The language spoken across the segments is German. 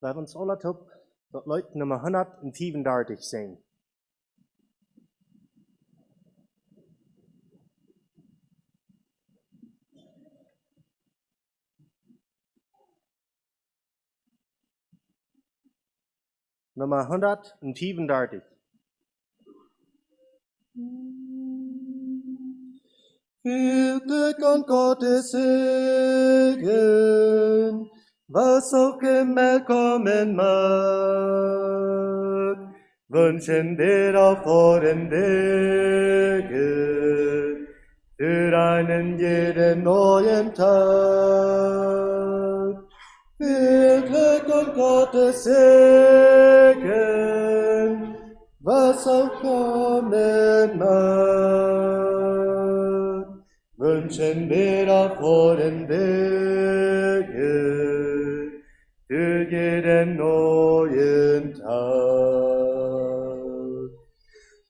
Laat ons alle op dat Leut Nummer 135 zijn. Nummer 135. Viel Glück und Gottes Segen, was auch immer kommen mag, wünschen wir auf euren Wege für einen jeden neuen Tag. Viel Glück und Gottes Segen, was auch kommen mag, wünschen wir auf euren Wege für jeden neuen Tag.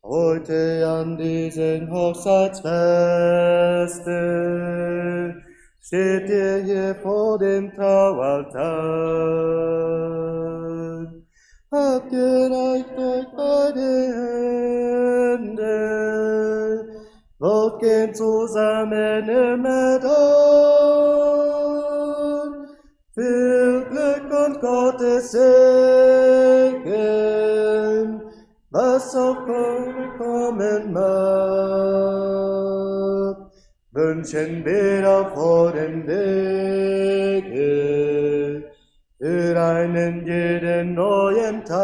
Heute an diesen Hochzeitsfeste steht ihr hier vor dem Traualtar. Habt gereicht euch beide Hände, wollt gehen zusammen immer da. Viel Glück und Gottes Segen, was auch kommen mag, wünschen wir auf euren Wege für einen jeden neuen Tag.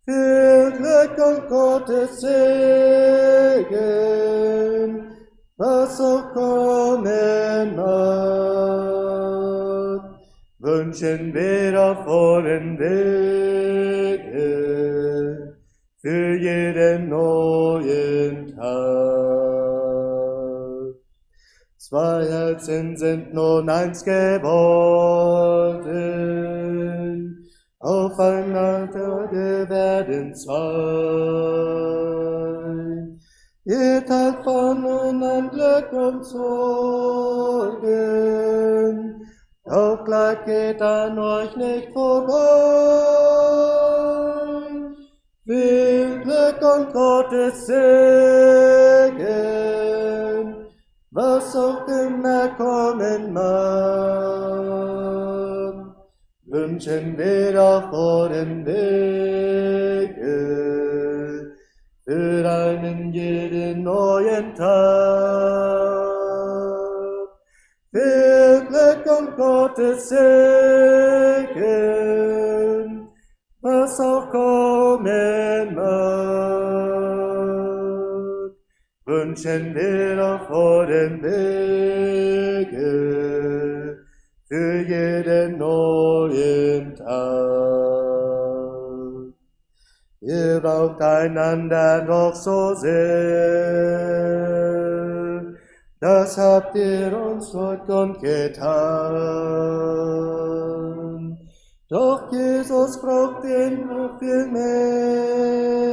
Viel Glück und Gottes Segen, was auch kommen mag, wünschen wir auf euren Wege für jeden neuen Tag. Zwei Herzen sind nun eins geworden, aufeinander werden zwei. Ihr teilt von nun an Glück und Sorgen, doch Glück geht an euch nicht vorbei. Viel Glück und Gottes Segen, was auch immer kommen mag, wünschen wir auf euren Wege für einen jeden neuen Tag. Viel Glück und Gottes Segen, was auch kommen mag, wünschen wir auf euren Wege für jeden neuen Tag. Ihr braucht einander noch so sehr, das habt ihr uns heute kundgetan. Doch Jesus braucht ihn noch viel mehr.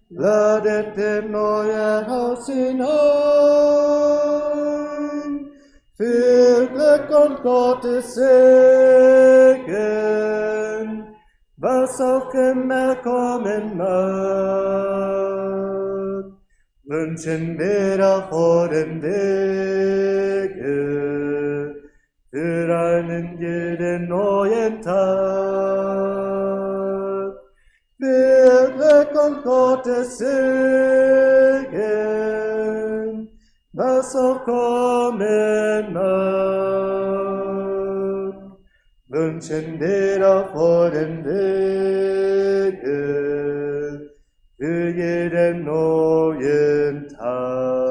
Ladet in euer Haus hinein. Viel Glück und Gottes Segen, was auch immer kommen mag, wünschen wir auf euren Wege für einen jeden neuen Tag. Viel Glück und Gottes Segen, was auch kommen mag, wünschen wir auf euren Wege für jeden neuen Tag.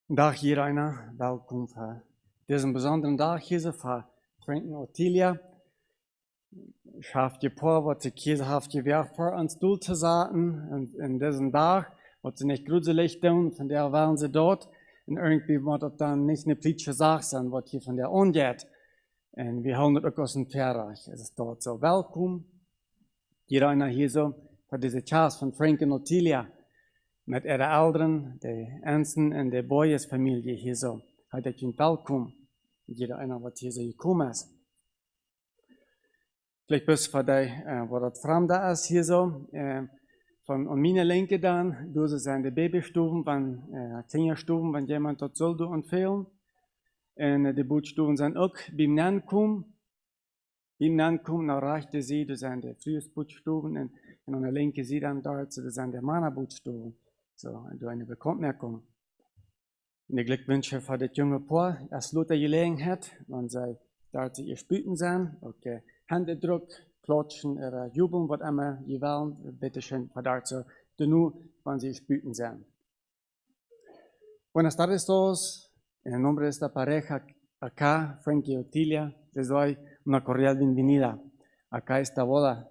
Dag iedereen, welkom voor deze besondere dag hier voor Frank en Othilia. schafft je por, wat ze kies haft je weg voor aan stoel te zaten. En in deze dag, wat ze niet gruselig doen, van der waren ze dort. En irgendwie moet het dan niet een plietje zaak zijn, wat je van der ongeet. En we houden het ook als een verrag. Het is dort zo welkom. Jeder hier zo, voor deze chance van Frank en Othilia. Met ihre ouderen, de Ernsten en de Boyes familie hier zo. Hij dat je welkom. Jeder wat hier zo gekomen is. Vielleicht bist du wo das Fremde ist hier so, von meiner Linke dann, du sind die Babystuben, Kinderstuben, wenn jemand dort soll und fehlen. Und die Bootstuben sind auch beim Nankum. Beim Nankum, dann reichte sie, du sind die früheste Bootstuben, und an der Linke sie dann dort, so, das sind die Männerbootstuben. So, du eine Bekanntmerkung. Und die Glückwünsche für das junge Paar, als Luther Gelegenheit, wenn sie dort ihr Spüten sind, okay. Händedruck, klatschen, jubeln, was immer je wollen, bitte schön, verdacht de nu, wenn sie spüten sind. Buenas tardes todos, en el nombre de esta pareja acá, Frank y Othilia, les doy una cordial bienvenida acá a esta boda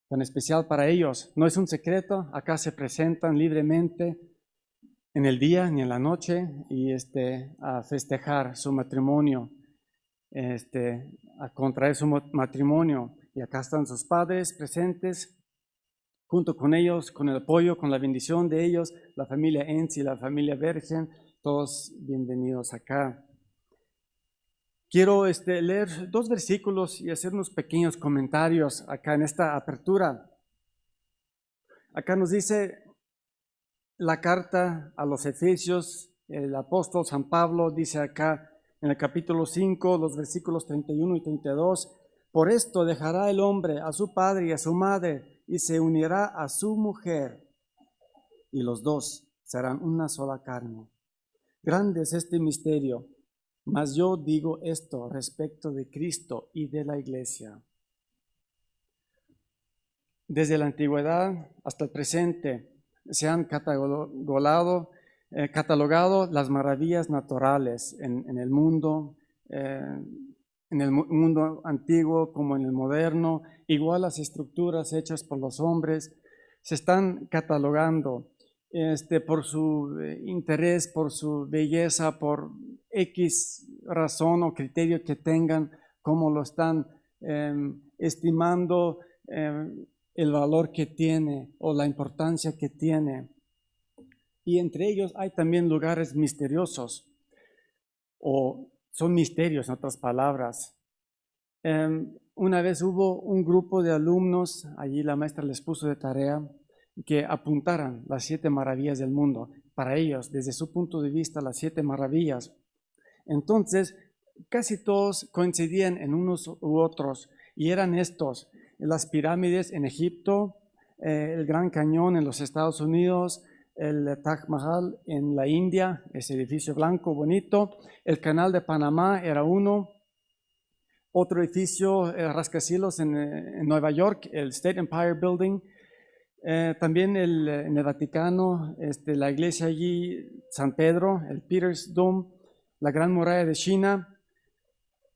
tan especial para ellos. No es un secreto, acá se presentan libremente en el día ni en la noche y a festejar su matrimonio. A contraer su matrimonio, y acá están sus padres presentes junto con ellos, con el apoyo, con la bendición de ellos, la familia Enzi, la familia Virgen, todos bienvenidos acá. Quiero leer 2 versículos y hacer unos pequeños comentarios acá en esta apertura. Acá nos dice la carta a los Efesios, el apóstol San Pablo dice acá, en el capítulo 5, los versículos 31 y 32, por esto dejará el hombre a su padre y a su madre y se unirá a su mujer y los dos serán una sola carne. Grande es este misterio, mas yo digo esto respecto de Cristo y de la iglesia. Desde la antigüedad hasta el presente se han catalogado las maravillas naturales en el mundo antiguo como en el moderno, igual las estructuras hechas por los hombres, se están catalogando por su interés, por su belleza, por X razón o criterio que tengan, como lo están estimando el valor que tiene o la importancia que tiene. Y entre ellos hay también lugares misteriosos, o son misterios en otras palabras. Una vez hubo un grupo de alumnos, allí la maestra les puso de tarea, que apuntaran las 7 maravillas del mundo. Para ellos, desde su punto de vista, las 7 maravillas. Entonces, casi todos coincidían en unos u otros, y eran estos: las pirámides en Egipto, el Gran Cañón en los Estados Unidos, el Taj Mahal en la India, ese edificio blanco bonito, el Canal de Panamá era uno, otro edificio, rascacielos en Nueva York, el State Empire Building, también en el Vaticano, la iglesia allí, San Pedro, el Peter's Dome, la Gran Muralla de China,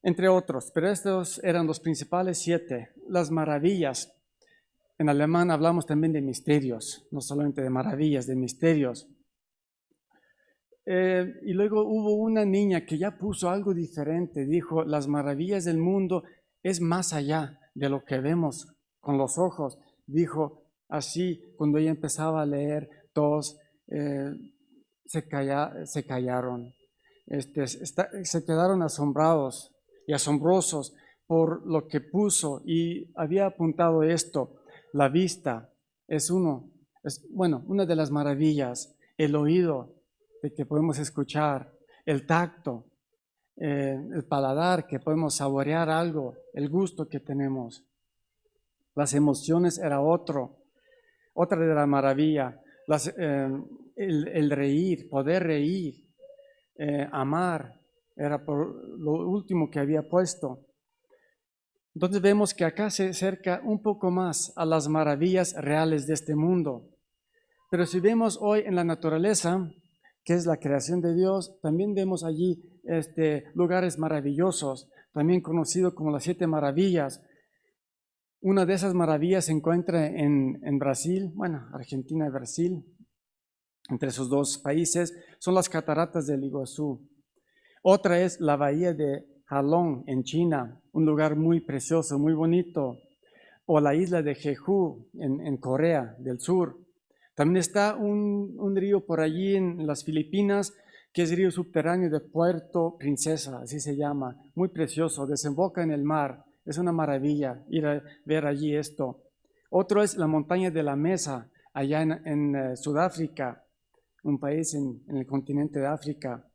entre otros, pero estos eran los principales 7, las maravillas. En alemán hablamos también de misterios, no solamente de maravillas, de misterios. Y luego hubo una niña que ya puso algo diferente, dijo, las maravillas del mundo es más allá de lo que vemos con los ojos. Dijo así, cuando ella empezaba a leer, todos se callaron, se quedaron asombrados y asombrosos por lo que puso, y había apuntado esto. La vista es una de las maravillas, el oído de que podemos escuchar, el tacto, el paladar, que podemos saborear algo, el gusto que tenemos. Las emociones era otra de la maravilla, el reír, poder reír, amar, era por lo último que había puesto. Entonces vemos que acá se acerca un poco más a las maravillas reales de este mundo. Pero si vemos hoy en la naturaleza, que es la creación de Dios, también vemos allí lugares maravillosos, también conocidos como las 7 maravillas. Una de esas maravillas se encuentra en Brasil, bueno, Argentina y Brasil, entre esos dos países, son las cataratas del Iguazú. Otra es la bahía de Halong en China, un lugar muy precioso, muy bonito. O la isla de Jeju en Corea del Sur. También está un río por allí en las Filipinas, que es el río subterráneo de Puerto Princesa, así se llama, muy precioso, desemboca en el mar, es una maravilla ir a ver allí esto. Otro es la montaña de la Mesa, allá en Sudáfrica, un país en el continente de África.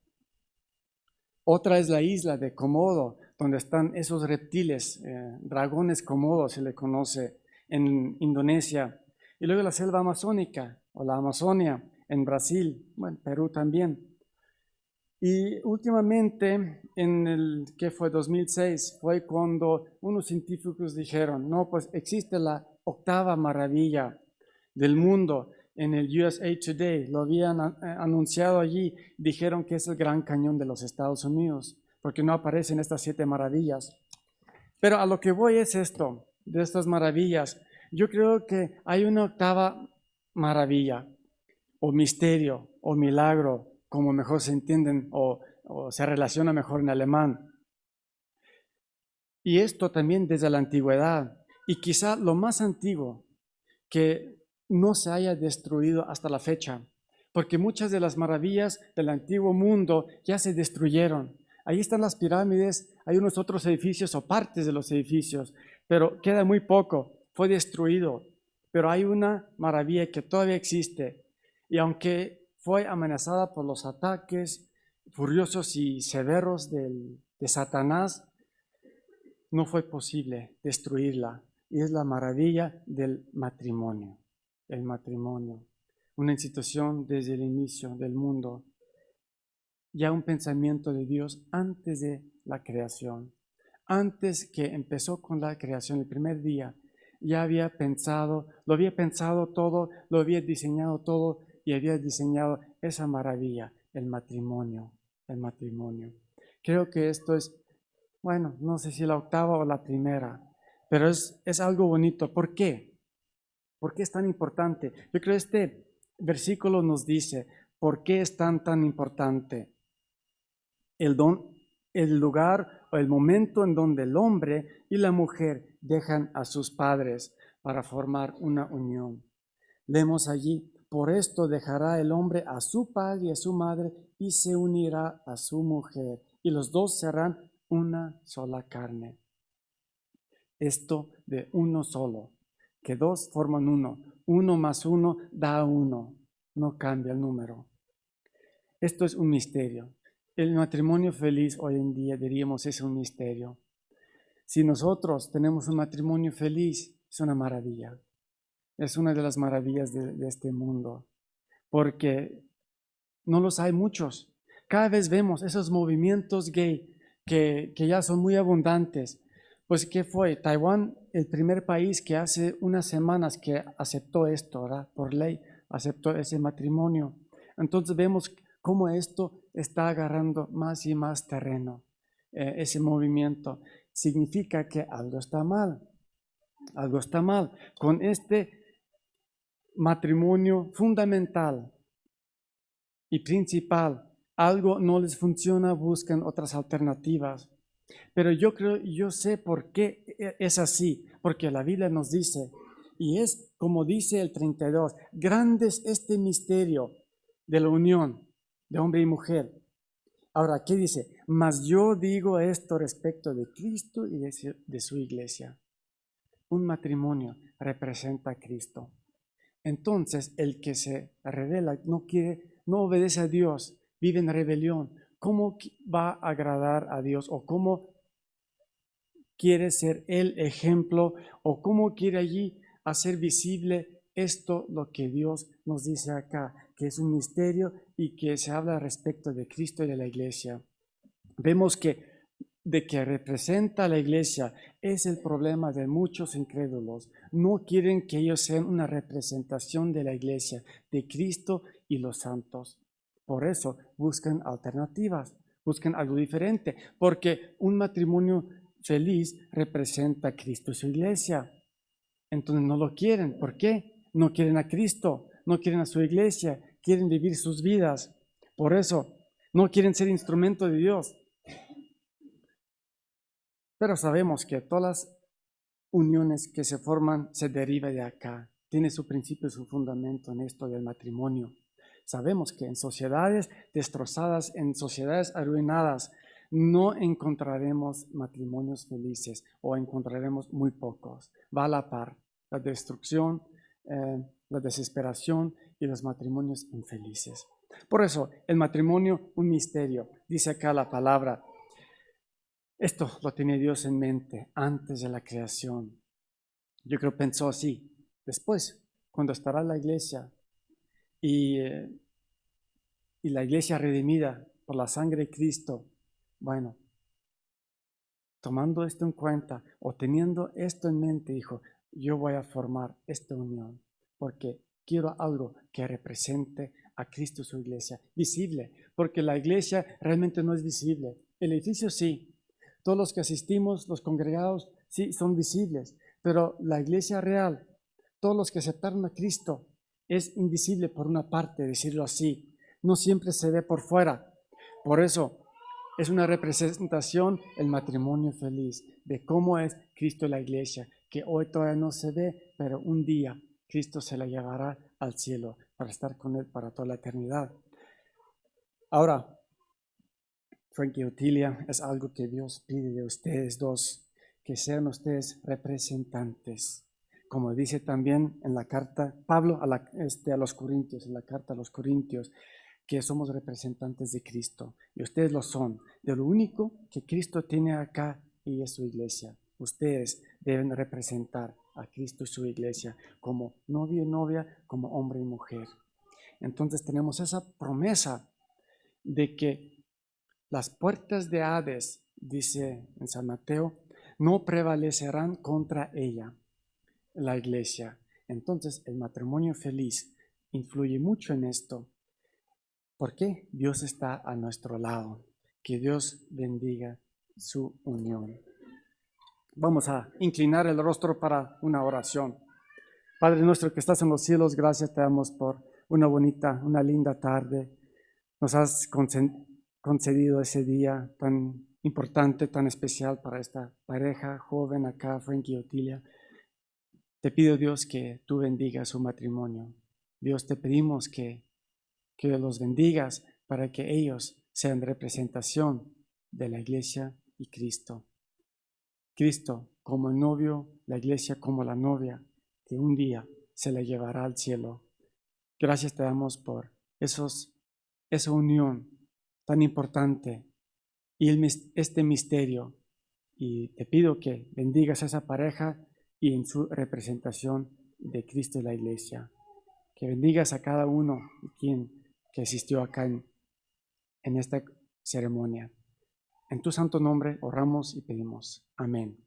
Otra es la isla de Komodo, donde están esos reptiles, dragones Komodo se le conoce en Indonesia. Y luego la selva amazónica o la Amazonia en Brasil, bueno, Perú también. Y últimamente, en el que fue 2006, fue cuando unos científicos dijeron, no, pues existe la octava maravilla del mundo. En el USA Today lo habían anunciado allí, dijeron que es el Gran Cañón de los Estados Unidos, porque no aparecen estas 7 maravillas. Pero a lo que voy es esto, de estas maravillas. Yo creo que hay una octava maravilla, o misterio, o milagro, como mejor se entienden o se relaciona mejor en alemán. Y esto también desde la antigüedad, y quizá lo más antiguo que no se haya destruido hasta la fecha, porque muchas de las maravillas del antiguo mundo ya se destruyeron. Ahí están las pirámides, hay unos otros edificios o partes de los edificios, pero queda muy poco, fue destruido. Pero hay una maravilla que todavía existe, y aunque fue amenazada por los ataques furiosos y severos de Satanás, no fue posible destruirla, y es la maravilla del matrimonio. El matrimonio, una institución desde el inicio del mundo, ya un pensamiento de Dios antes de la creación, antes que empezó con la creación, el primer día, ya había pensado, lo había pensado todo, lo había diseñado todo y había diseñado esa maravilla, el matrimonio, el matrimonio. Creo que esto es, bueno, no sé si la octava o la primera, pero es algo bonito. ¿Por qué? ¿Por qué es tan importante? Yo creo que este versículo nos dice, ¿por qué es tan importante? El lugar o el momento en donde el hombre y la mujer dejan a sus padres para formar una unión. Leemos allí, por esto dejará el hombre a su padre y a su madre y se unirá a su mujer, y los dos serán una sola carne. Esto de uno solo, que dos forman uno. 1 más 1 da 1, no cambia el número. Esto es un misterio. El matrimonio feliz hoy en día, diríamos, es un misterio. Si nosotros tenemos un matrimonio feliz, es una maravilla. Es una de las maravillas de este mundo, porque no los hay muchos. Cada vez vemos esos movimientos gay que ya son muy abundantes. Pues, ¿qué fue? Taiwán, el primer país que hace unas semanas que aceptó esto, ¿verdad? Por ley, aceptó ese matrimonio. Entonces vemos cómo esto está agarrando más y más terreno, ese movimiento. Significa que algo está mal. Algo está mal con este matrimonio fundamental y principal. Algo no les funciona, buscan otras alternativas. Pero yo sé por qué es así, porque la Biblia nos dice, y es como dice el 32, grande es este misterio de la unión de hombre y mujer. Ahora, ¿qué dice? Mas yo digo esto respecto de Cristo y de su iglesia. Un matrimonio representa a Cristo. Entonces, el que se revela, no obedece a Dios, vive en rebelión. ¿Cómo va a agradar a Dios? ¿O cómo quiere ser el ejemplo? ¿O cómo quiere allí hacer visible esto, lo que Dios nos dice acá, que es un misterio y que se habla respecto de Cristo y de la iglesia? Vemos que de que representa a la iglesia es el problema de muchos incrédulos. No quieren que ellos sean una representación de la iglesia, de Cristo y los santos. Por eso buscan alternativas, buscan algo diferente, porque un matrimonio feliz representa a Cristo y su iglesia. entonces no lo quieren. ¿Por qué? No quieren a Cristo, no quieren a su iglesia, quieren vivir sus vidas. Por eso, no quieren ser instrumento de Dios. Pero sabemos que todas las uniones que se forman se derivan de acá. Tiene su principio y su fundamento en esto del matrimonio. Sabemos que en sociedades destrozadas, en sociedades arruinadas, no encontraremos matrimonios felices o encontraremos muy pocos. Va a la par la destrucción, la desesperación y los matrimonios infelices. Por eso, el matrimonio, un misterio. Dice acá la palabra, esto lo tenía Dios en mente antes de la creación. Yo creo que pensó así. Después, cuando estará la iglesia y la iglesia redimida por la sangre de Cristo, bueno, tomando esto en cuenta o teniendo esto en mente, dijo, yo voy a formar esta unión porque quiero algo que represente a Cristo y su iglesia, visible, porque la iglesia realmente no es visible. El edificio sí, todos los que asistimos, los congregados, sí, son visibles, pero la iglesia real, todos los que aceptaron a Cristo, es invisible por una parte, decirlo así. No siempre se ve por fuera. Por eso es una representación el matrimonio feliz de cómo es Cristo y la iglesia, que hoy todavía no se ve, pero un día Cristo se la llevará al cielo para estar con Él para toda la eternidad. Ahora, Frank y Othilia, es algo que Dios pide de ustedes dos, que sean ustedes representantes. Como dice también en la carta, Pablo a los Corintios, en la carta a los Corintios, que somos representantes de Cristo. Y ustedes lo son, de lo único que Cristo tiene acá y es su iglesia. Ustedes deben representar a Cristo y su iglesia como novio y novia, como hombre y mujer. Entonces tenemos esa promesa de que las puertas de Hades, dice en San Mateo, no prevalecerán contra ella, la iglesia. Entonces el matrimonio feliz influye mucho en esto. ¿Por qué? Dios está a nuestro lado. Que Dios bendiga su unión. Vamos a inclinar el rostro para una oración. Padre nuestro que estás en los cielos, gracias te damos por una linda tarde. Nos has concedido ese día tan importante, tan especial para esta pareja joven acá, Frank y Othilia. Te pido, Dios, que tú bendigas su matrimonio. Dios, te pedimos que los bendigas para que ellos sean representación de la iglesia y Cristo. Cristo como el novio, la iglesia como la novia, que un día se la llevará al cielo. Gracias te damos por esa unión tan importante y este misterio. Y te pido que bendigas a esa pareja y en su representación de Cristo y la iglesia. Que bendigas a cada uno que asistió acá en esta ceremonia. En tu santo nombre oramos y pedimos. Amén.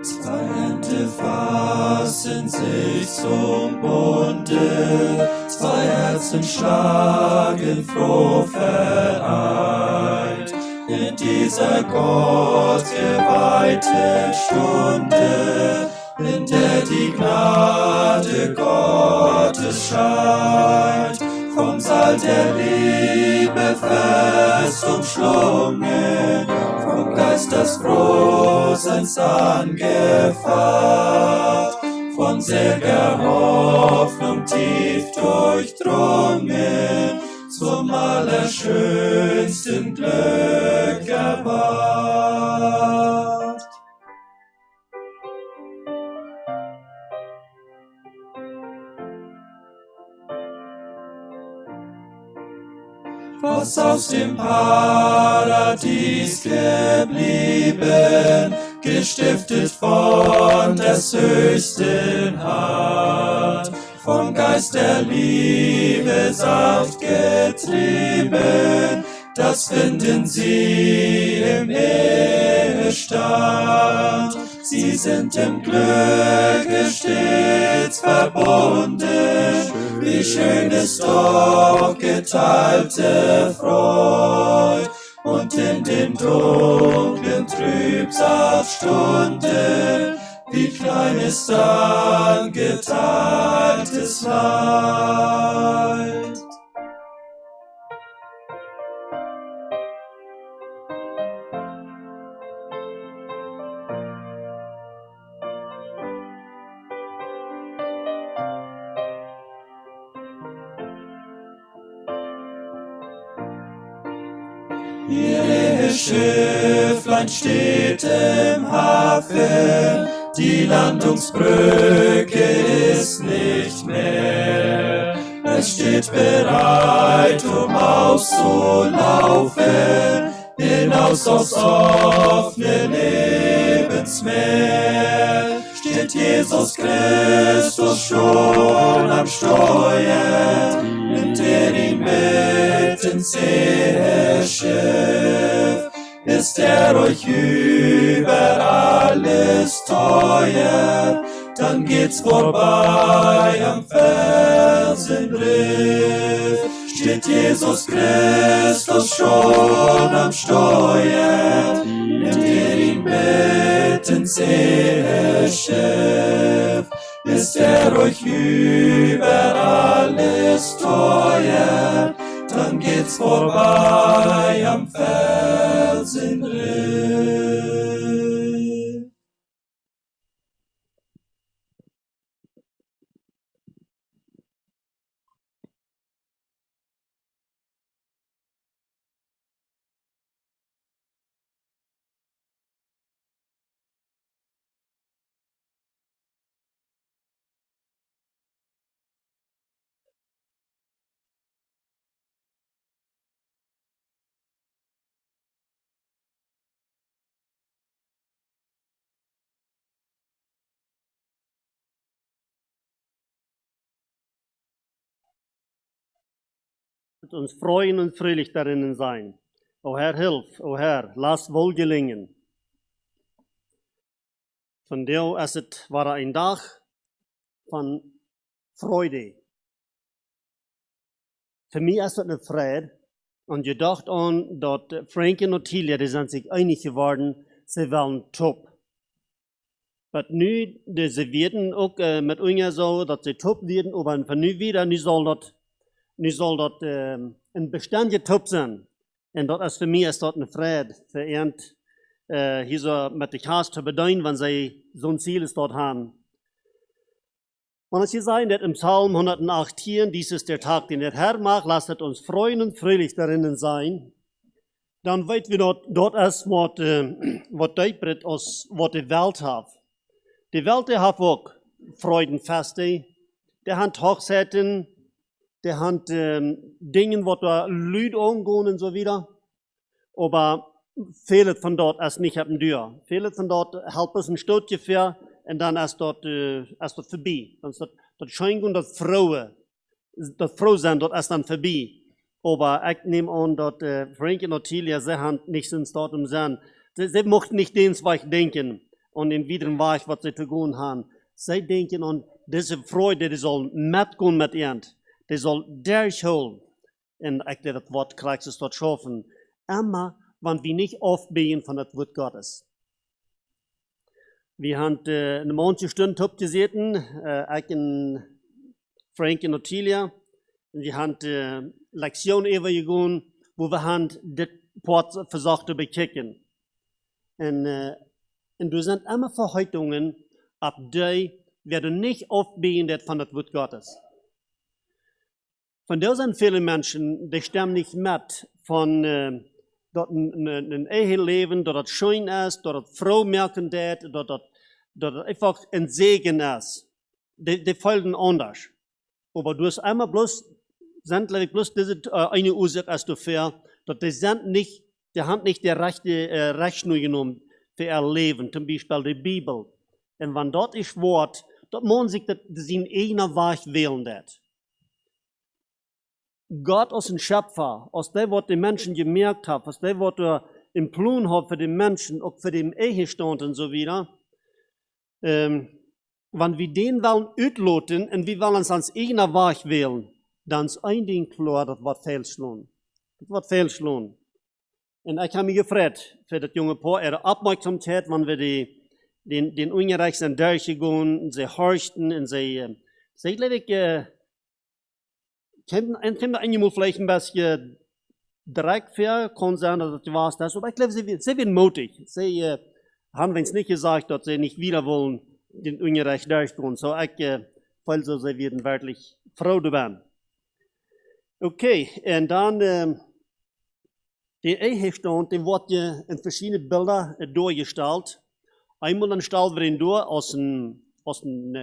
Zwei Hände fassen sich zum Bunde, zwei Herzen schlagen froh vereint. In dieser Gott geweihten Stunde, in der die Gnade Gottes scheint, vom Saal der Liebe fest umschlungen, vom Geist des Frohsinns angefacht, von unserer Hoffnung tief durchdrungen, zum allerschönsten Glück erwacht. Was aus dem Paradies geblieben, gestiftet von des höchsten Hand, vom Geist der Liebe sanft getrieben, das finden sie im Ehestand. Sie sind im Glücke stets verbunden, wie schön ist doch geteilte Freud. Und in den dunklen Trübsalstunden, wie klein ist dann geteiltes Leid. Ihr Schifflein steht im Hafen, die Landungsbrücke ist nicht mehr. Es steht bereit, auszulaufen, hinaus aufs offene Lebensmeer. Steht Jesus Christus schon am Steuer, nimmt ihn mit ins Seeschiff. Ist euch über alles teuer, dann geht's vorbei am Felsenriff. Steht Jesus Christus schon am Steuer, nimmt ihn mit ins Seeschiff. Ist euch über alles teuer, dann geht's vorbei am Felsenriff. Uns freuen und fröhlich darin sein. O Herr, hilf, o Herr, lass wohl gelingen. Von dir, es war ein Tag von Freude. Für mich ist es eine Freude. Und ich dachte an, dass Frank und Othilia, die sind sich einig geworden, sie wollen top. Aber nu, sie werden auch mit uns so, dass sie top werden, aber von nu wieder, nu soll das ein beständiger Top sein. Und das ist für mich ist das eine Freude, für irgend hier so mit der Kasse zu bedeuten, wenn sie so ein Ziel ist dort haben. Und als sie sagen, dass im Psalm 118, dies ist der Tag, den der Herr macht, lasst uns freuen und fröhlich darin sein, dann weten wir dort ist, was Deibrit aus, was die Welt hat. Die Welt hat auch Freudenfeste, die hat Hochzeiten, die hat Dinge, was da Leute angehen und so wieder. Aber viele von dort ist nicht am Tür. Viele von dort helfen ein Stückchen für und dann ist dort vorbei. Dann ist das scheint und das Frohe sein, dort ist dann vorbei. Aber ich nehme an, dass Frank und Othilia, sie haben nichts ins dort im Sinn. Sie mochten nicht den Zweig denken und den wideren Weg, was sie zu tun haben. Sie denken an diese Freude, die soll mitgehen mit ihnen. Die soll durchholen. Und ich das Wort kriegst es dort schaffen. Immer, wenn wir nicht aufgehen von das Wort Gottes. Wir haben eine manche Stunde gesehen, ich und Frank und Othilia. Wir haben Lektionen übergegangen, wo wir haben das Port versucht zu bekicken. Und du sind immer Verheißungen, ab die werden nicht aufbehindert von das Wort Gottes. Von da sind viele Menschen, die stimmen nicht mit von dort ein Eheleben, dort das schön ist, dort das Frau merken dort einfach ein Segen ist. Die folgen anders. Aber du hast einmal bloß, sind bloß diese eine Ursache als dafür, dass die haben nicht die rechte Rechnung genommen für ihr Leben, zum Beispiel die Bibel. Und wenn dort ist Wort, dort muss sich das in einer Weg wählen. Gott als ein Schöpfer, aus dem, was die Menschen gemerkt haben, aus dem, was er im Plan hat für die Menschen, auch für den Ehestand und so wieder, wenn wir den wollen utloten und wir wollen uns ans eigener Weg wählen, dann ist ein Ding klar, das wird fehlschlagen. Das wird fehlschlagen. Und ich habe mich gefreut für das junge Paar, ihre Aufmerksamkeit, wenn wir den Ungerechten durchgehen, und sie horchten und sie glaube ich, kämen einmal vielleicht ein bisschen direkt für, kann sein, dass das war das, aber ich glaube, sie werden mutig. Sie haben uns nicht gesagt, dass sie nicht wieder wollen, den Ungerecht durchgehen. So, ich fühle so, sie werden wirklich froh darüber. Okay, und dann, der Ehestand, der wird ja in verschiedene Bilder durchgestellt. Einmal dann stellen wir ihn durch aus einem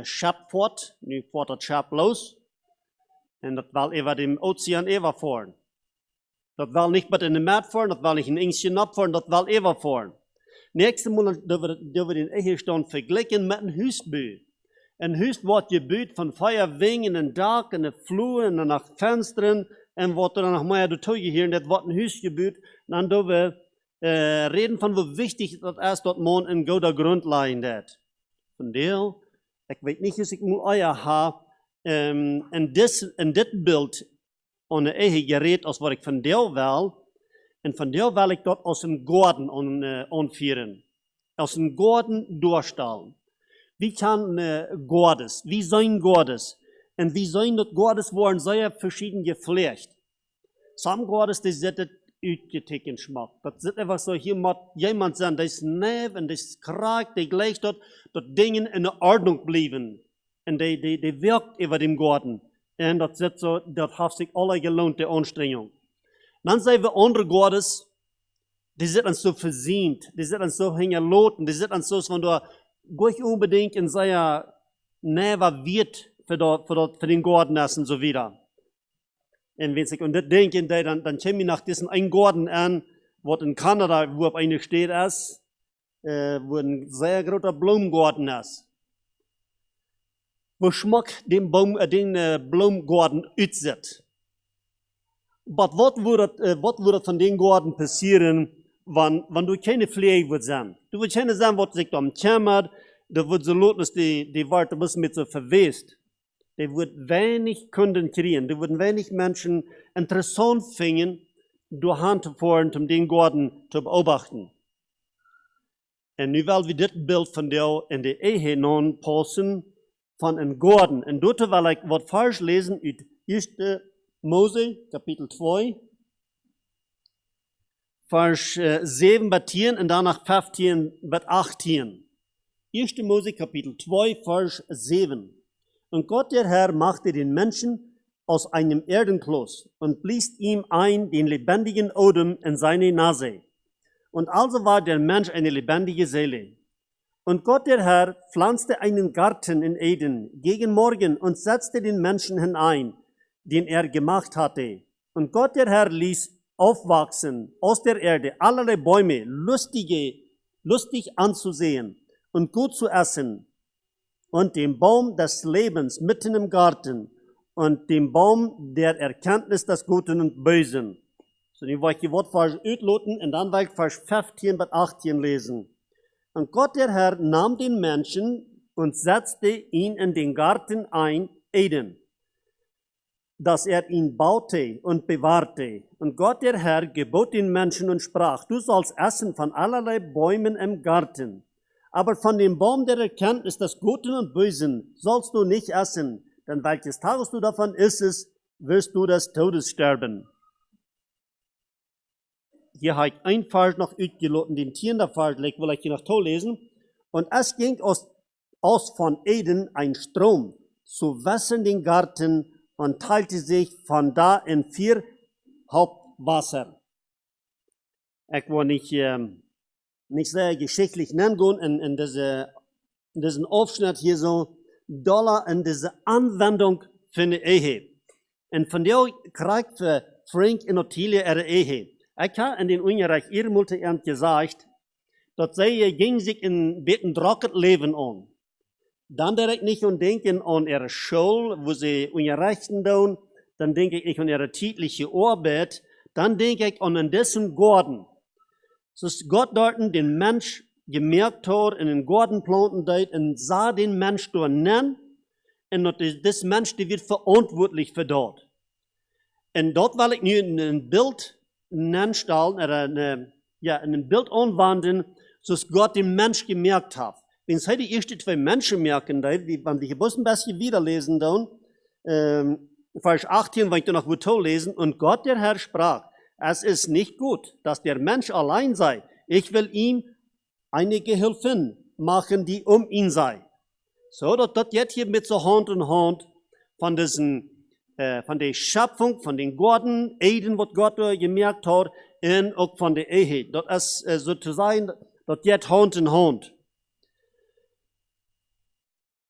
Schab fort, nu fährt das Schab los. Und das will über dem Ozean fahren. Das will nicht mit in den Meer fahren, das will nicht in Engstchen abfahren, das will fahren. Nächstes Mal dürfen wir den Ehestand vergleichen mit einem Hausbau. Ein Haus wird gebaut von Feuerwingen, ein Dach, eine Flur, nach Fenstern, und wird dann noch mehr dazu gehören, das wird ein Haus gebaut. Dann dürfen wir reden von, wie wichtig das ist, dass man in guter Grund liegen hat. Von der, ich weiß nicht, was ich mit euch habe, in dit Bild an de Ehe gerät, als wat ik van deel wil. En van deel wil ik dat als een Garten aanvieren. Als een Garten doorstellen. Wie kan Gottes? Wie zijn Gottes? En wie zijn dat Gottes worden sehr verschieden gepflegt. Some Gottes, die zitten uitgetekend schmack. Dat zit einfach so, hier moet jemand zijn, die is neef en die is kraak, die gleicht dat dingen in de Ordnung blijven. En die wirkt über dem Garten. Und das ist so, das hat sich alle gelohnt, die Anstrengung. Dann sehen wir andere Gottes, die sind uns so versehnt, die sind uns so hingeloten, die sind uns so, wenn du gleich unbedingt in seiner Nähe wird für den Garten essen, so wieder. Und wenn ich das denke, dann komme ich nach diesem einen Garten an, was in Kanada, wo auf eine steht ist, wo ein sehr großer Blumengarten ist. Wo schmack den Blumengarten uitsieht. Aber was würde von den Garten passieren, wenn du keine Pflege würdest sein? Du würdest keine sagen, was sich da kümmert, da wird so laut, dass die Warte ein bisschen mit so verwest. Die wird wenig Kunden kriegen, die würden wenig Menschen interessant finden, durch Hand zu fahren, um den Garten zu beobachten. Und nu wollen wir das Bild von der in die Ehe non passen, von einem Garten. Und dort will ich was falsch lesen, in 1. Mose, Kapitel 2, Vers 7 bis 10 und danach 15 bis 18. 1. Mose, Kapitel 2, Vers 7. Und Gott, der Herr, machte den Menschen aus einem Erdenkloß und blies ihm ein den lebendigen Odem in seine Nase. Und also war der Mensch eine lebendige Seele. Und Gott, der Herr, pflanzte einen Garten in Eden gegen Morgen und setzte den Menschen hinein, den er gemacht hatte. Und Gott, der Herr, ließ aufwachsen aus der Erde allerlei Bäume, lustig anzusehen und gut zu essen, und den Baum des Lebens mitten im Garten und den Baum der Erkenntnis des Guten und Bösen. So, die wollte ich die Wortverse utloten und dann wollte ich Vers 15 bis 18 lesen. Und Gott, der Herr, nahm den Menschen und setzte ihn in den Garten ein, Eden, dass er ihn baute und bewahrte. Und Gott, der Herr, gebot den Menschen und sprach, du sollst essen von allerlei Bäumen im Garten, aber von dem Baum der Erkenntnis des Guten und Bösen sollst du nicht essen, denn welches Tages du davon isst, wirst du des Todes sterben. Hier habe ich ein Vers noch utgeloten, den 10. Vers, will ich hier noch lesen. Und es ging aus aus von Eden ein Strom zu wässern den Garten und teilte sich von da in 4 Hauptwasser. Ich will nicht sehr geschichtlich nennen in diesen Aufschnitt hier so, Dollar in diese Anwendung für eine Ehe. Und von der kriegt für Frank und Othilia ihre Ehe. Ich habe in den Ungereich ihr Mutter gesagt, dass sie gegen sich in beten trocken Leben an. Dann direkt nicht und denken an ihre Schule, wo sie Ungerechten tun. Dann denke ich an ihre tägliche Arbeit. Dann denke ich an dessen Garten. So ist Gott dort den Mensch gemerkt hat, in den Garten planten dort und sah den Mensch dort nennen. Und das Mensch, der wird verantwortlich für dort. Und dort will ich nu ein Bild stellen, oder ein Bild anwenden, so dass Gott den Mensch gemerkt hat. Wenn es heute die ersten 2 Menschen merken, wenn wir hier ein bisschen wiederlesen, dann, Vers 18, wenn ich da noch gut lesen, und Gott, der Herr, sprach, es ist nicht gut, dass der Mensch allein sei. Ich will ihm eine Gehilfin machen, die um ihn sei. So, das jetzt hier mit so Hand in Hand von der Schöpfung, von den Garten, Eden, was Gott gemerkt hat, und auch von der Ehe. Das ist sozusagen, das jetzt Hand in Hand.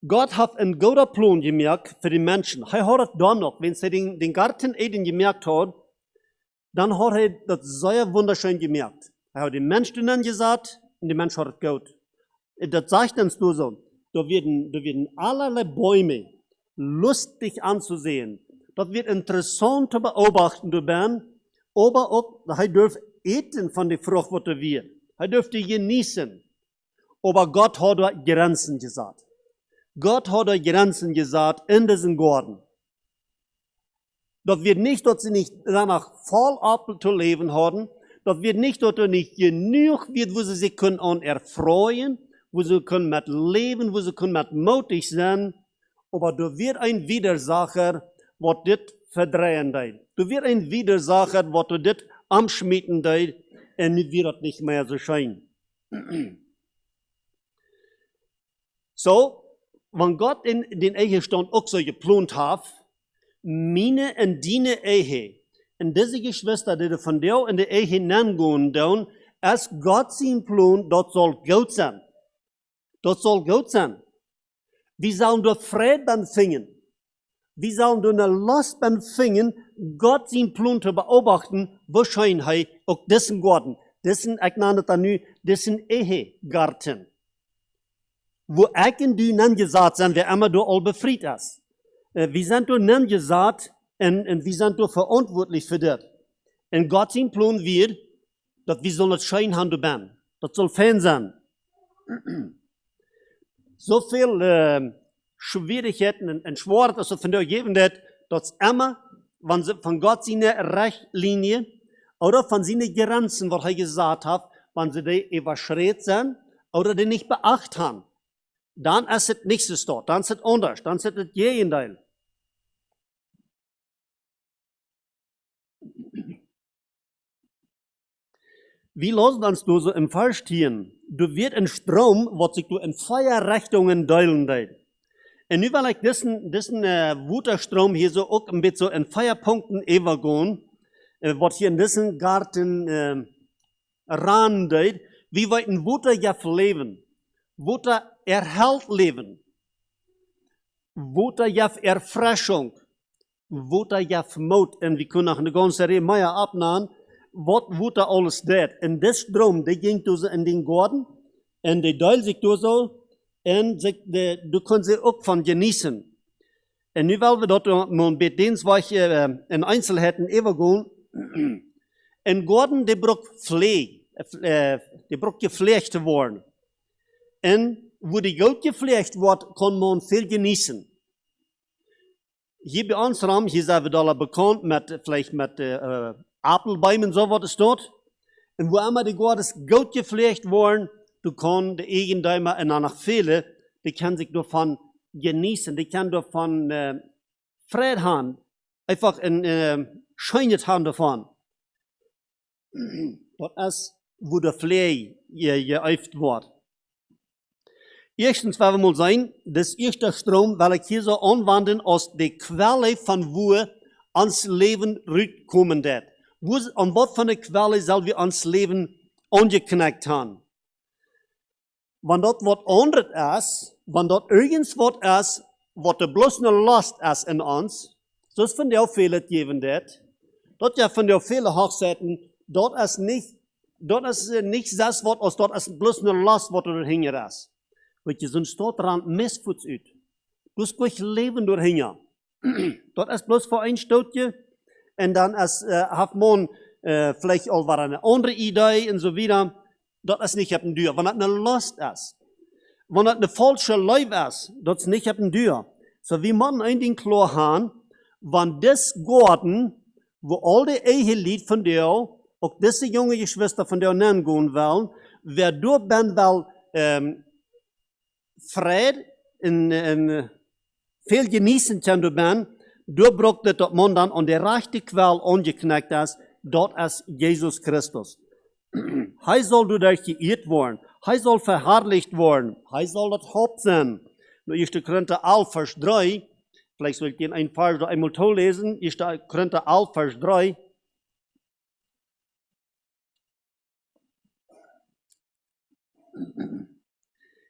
Gott hat einen guten Plan gemerkt für die Menschen. Er hat es dann noch, wenn er den Garten Eden gemerkt hat, dann hat er das sehr wunderschön gemerkt. Er hat den Menschen dann gesagt, und der Mensch hat es gut. Das sagt uns nur so. Da werden allerlei Bäume lustig anzusehen. Das wird interessant zu beobachten, aber auch, er dürfte eten von der Frucht, was er wird. Er dürfte genießen. Aber Gott hat da Grenzen gesagt. Gott hat da Grenzen gesagt in diesem Garten. Das wird nicht, dass sie nicht danach voll ab zu leben haben. Das wird nicht, dass er nicht genug wird, wo sie sich können an erfreuen, wo sie können mit leben, wo sie können mit mutig sein. Aber da wird ein Widersacher, was das verdrehen wird. Da wird ein Widersacher, was das amschmieden wird, und wird das nicht mehr so schön. So, wenn Gott in den Ehestand auch so geplant hat, meine und deine Ehe, und diese Geschwister, die von dir in die Ehe hineingehen, als Gott sein Plan, das soll gut sein. Das soll gut sein. Wir sollen durch Frieden finden. Wir sollen durch eine Lust finden, Gott sein Plan zu beobachten, wahrscheinlich auch diesen Garten, diesen, ich nenne das nu, diesen Ehegarten. Wo ich und du dann gesagt sind, wer immer du all befreit ist. Wir sind du dann gesagt, und wir sind du verantwortlich für das. Und Gott sein Plan wird, dass wir sollen das Schein haben, du bist. Das soll fein sein. So viel Schwierigkeiten und Schwere, also von der geben, dass immer, wenn sie von Gott seine Rechtlinie oder von seinen Grenzen, was er gesagt hat, wenn sie die überschritten sind oder die nicht beachtet haben, dann ist es nichts dort, dann ist es anders, dann ist es das Gegenteil. Wie lassen uns du so im Fall stehen? Du wird ein Strom, was sich du in Feuerrichtungen teilen wird. Und nu will ich diesen Wuterstrom hier so auch ein bisschen so in Feuerpunkten übergehen, was hier in diesem Garten ran geht, wie wir in Wuter ja leben. Wuter erhält Leben. Wuter ja Erfrischung. Wuter ja Mut. Und wir können nach einer ganzen Reihe mehr abnehmen, was da alles das. Und das Strom, der ging so in den Garten, und der teilt sich so, und du kannst sie auch von genießen. Und nu wollen wir dort mal mit denen, was ich in Einzelheiten übergehen. Ein Garten, der braucht Pflege, der braucht gepflegt zu werden. Und wo die gut gepflegt wird, kann man viel genießen. Hier bei uns Raum, hier sind wir da bekannt mit, vielleicht mit Apfelbäumen, so was ist dort. Und wo immer die Garten gut gepflegt werden, du kannst die Eigentümer und danach viele, die können sich davon genießen, die können davon Freude haben, einfach ein Schönheit haben davon. Das ist, wo der Pflege geäuft wird. Erstens, weil wir mal sein, das erste Strom, weil ich hier so anwenden, aus der Quelle von wo ans Leben rückkommen wird. An was von der Quelle soll wir ans Leben angeknackt haben? Wenn dort was anderes ist, wenn dort irgendwas ist, was der bloß eine Last ist in uns, so ist von der Fehler geben wird. Dort ja von der Fehler Hochzeiten, dort ist nicht das Wort, aus dort ist bloß eine Last, was dort hängen ist. Weil je sonst dort dran misfuts ut. Du hast gleich Leben durchhängen. Dort ist bloß für ein Stootje, und dann ist, hat man, vielleicht auch war eine andere Idee und so weiter. Dort ist nicht ein Dür. Wenn das eine Last ist, wenn das eine falsche Leib ist, dort ist nicht ein Dür. So wie man ein Ding klar haben, wenn das Garten, wo all die Ehelied von dir, auch diese junge Geschwister von dir nennen gehen wollen, wer du ben will, Fried in viel genießen kann du ben, du brauchst das man dann an der rechte Quelle angeknackt ist, dort ist Jesus Christus. Hij soll durch geirrt worden, hij soll verherrlicht worden, hij soll das Haupt sein. Nur 1. Korinther 11, Vers 3, vielleicht soll ich den einen Vers da einmal lesen, 1. Korinther 11, Vers 3.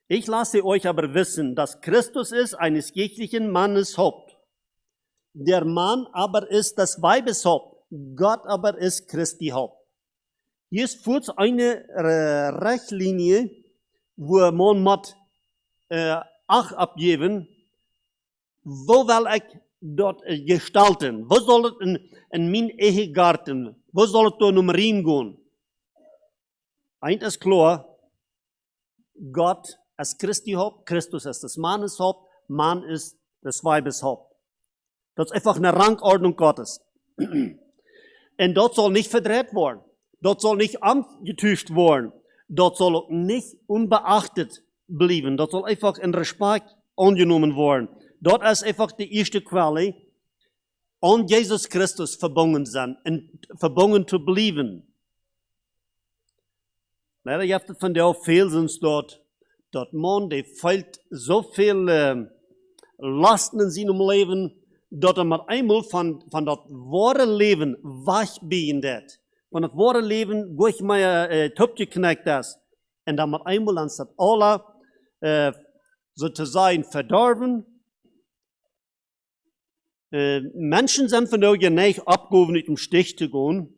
Ich lasse euch aber wissen, dass Christus ist eines jeglichen Mannes Haupt. Der Mann aber ist des Weibes Haupt, Gott aber ist Christi Haupt. Hier ist kurz eine Richtlinie, wo man mit Acht abgeben, wo will ich dort gestalten? Wo soll es in mein Ehegarten, wo soll es da nummerieren gehen? Eins ist klar, Gott ist Christi Haupt, Christus ist des Mannes Haupt, Mann ist des Weibes Haupt. Das ist einfach eine Rangordnung Gottes. Und dort soll nicht verdreht werden. Dort soll nicht angetäuscht werden. Dort soll auch nicht unbeachtet bleiben. Dort soll einfach in Respekt angenommen werden. Dort ist einfach die erste Quelle, an Jesus Christus verbunden sein und verbunden zu bleiben. Leider gibt es von der Fehlsins dort Mann, der fällt so viel Lasten in seinem Leben, dass mit einmal von das wahre Leben wegbiegen wird. Von das wahre Leben durch mein Topf geknackt ist. Und dann mit einmal anstatt alle sozusagen verdorben. Menschen sind von der geneigt, abgehoben nicht im Stich zu gehen.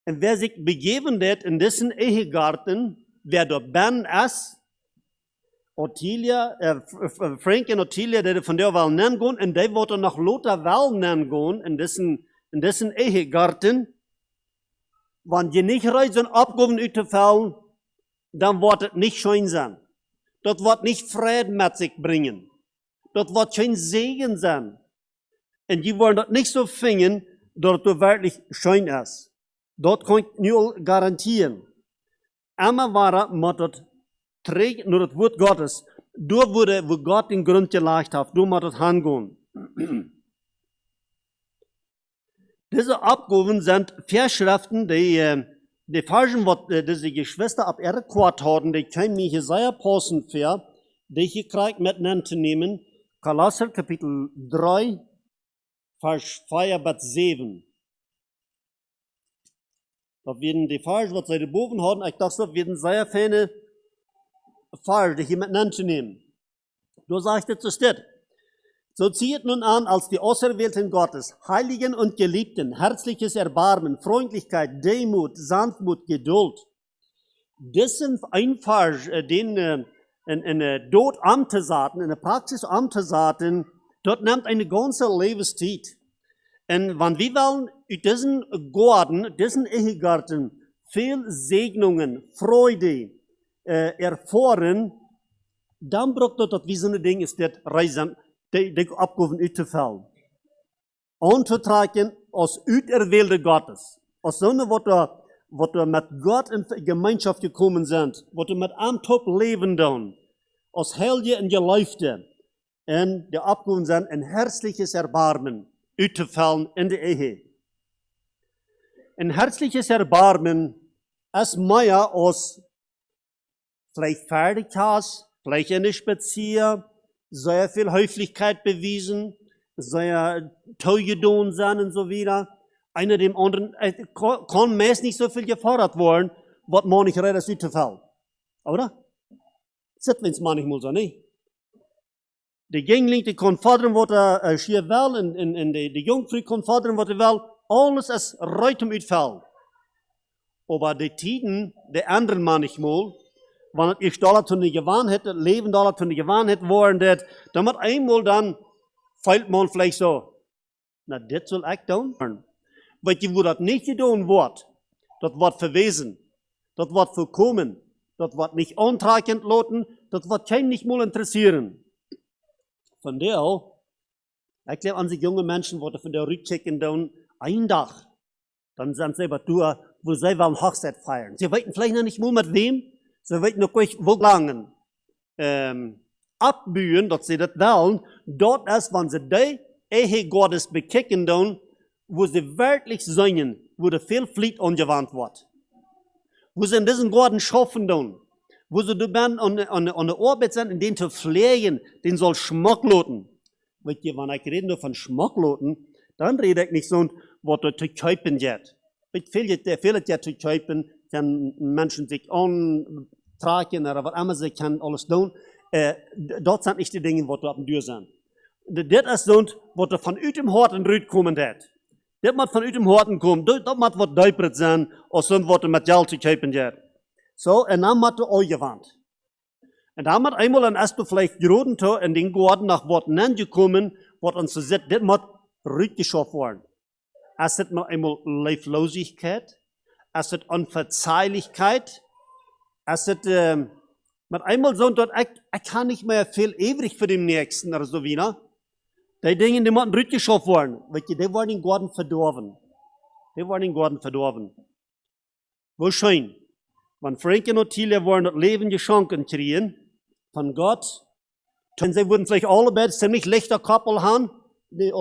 Und wer sich begeben wird in diesen Ehegarten, wer dort Ben ist, Othilia, Frank und Othilia, die von der Wahl nennen gehen, und die wollten nach Lothar Wahl nennen gehen, in diesen Ehegarten. Wenn die nicht reisen, abgehoben utfallen, dann wird es nicht schön sein. Dort wird nicht Frieden mit sich bringen. Dort wird kein Segen sein. Und die wollen das nicht so finden, dass es wirklich schön ist. Dort kann ich nur garantieren. Einmal war es, das trägt nur das Wort Gottes. Dort wurde, wo Gott den Grund gelegt hat, du musst das hingehen. Diese Abgaben sind Verschriften, die Versen, was diese Geschwister ab ihrer Quart hatten, die können mir sehr passen für, die ich gekriegt miteinander zu nehmen. Kolosser Kapitel 3, Vers 4 bis 7. Da werden die Verse, was sie gebogen haben, ich dachte, das werden sehr feine Verse, die hier miteinander zu nehmen. Du sagst jetzt, so steht. So zieht nun an, als die Auserwählten Gottes, Heiligen und Geliebten, herzliches Erbarmen, Freundlichkeit, Demut, Sanftmut, Geduld. Das sind ein Vers, den dort Amtesaten, in der Praxis Amtesaten, dort nimmt eine ganze Lebenszeit. Und wenn wir wollen, in diesen Garten, diesen Ehegarten, viel Segnungen, Freude erfahren, dann braucht das wie so ein Ding ist, das Reisen, die Abgaben auszufallen. Anzutragen aus Uterwählte Gottes. Aus so einer, wo du mit Gott in Gemeinschaft gekommen sind, wo du mit einem Top leben dann, aus Helge und Geleifte, und die Abgaben sind ein herzliches Erbarmen, auszufallen in der Ehe. Ein herzliches Erbarmen ist mehr aus vielleicht Fertigkeit, vielleicht in der Spazier, sehr viel Höflichkeit bewiesen, sehr toll getan sein und so wieder. Einer dem anderen kann meist nicht so viel gefordert werden, was man nicht redet, ist zu viel. Oder? Das ist manchmal so, nicht? Die Jüngling, die kann fordern, was er schier will, und die Jungfrau kann fordern, was er will. Alles ist reutem uitfall. Aber die Tiden, die anderen manchmal, wenn ich da von der Gewohnheit, Leben da von der Gewohnheit worden, dann mit einmal dann fällt man vielleicht so, na, das soll ich tun. Weil wo das nicht getan wird, das wird verwesen, das wird vorkommen, das wird nicht antragend lauten, das wird keinen nicht mal interessieren. Von der, ich glaube an sich junge Menschen, die von der Rückchecken dann ein Tag, dann sind sie aber durch, wo sie wollen Hochzeit feiern. Sie wissen vielleicht noch nicht mal mit wem, sie wissen noch nicht, wo lange abbühen, dass sie das wollen. Dort ist, wenn sie die Ehe Gottes bekicken, dann, wo sie wirklich singen, wo der viel Flied angewandt wird. Wo sie in diesen Garten schaffen, dann, wo sie an der Arbeit sind, in den zu pflegen, den soll Schmuck loten. Wenn ich rede nur von Schmuck loten, dann rede ich nicht so, was du zu kaufen geht. Viele ja zu kaufen, kann Menschen sich antragen oder was immer sie kann alles tun. Dort sind nicht die Dinge, die du auf dem Tür sind. Das ist so, was du von dem Horten kommen hat. Das muss von dem Horten kommen. Das muss was deupert sein, als so, was du mit Geld zu kaufen geht. So, und dann muss du auch gewandt. Und dann muss einmal, dann hast du vielleicht geroden in den Garten nach Worten angekommen, was uns so sagt, das muss rückgeschafft werden. Es ist noch einmal Leiblosigkeit, es ist Unverzeihlichkeit, es ist mit einmal so, dass ich kann nicht mehr viel übrig für den Nächsten oder so wieder. Die Dinge, die müssen rückgeschafft werden, weil die werden den Garten verdorben. Die werden den Garten verdorben. Wo schön, wenn Frank und Othilia wollen das Leben geschenkt kriegen von Gott, dann sie würden vielleicht alle beide ziemlich leichter Koppel haben, die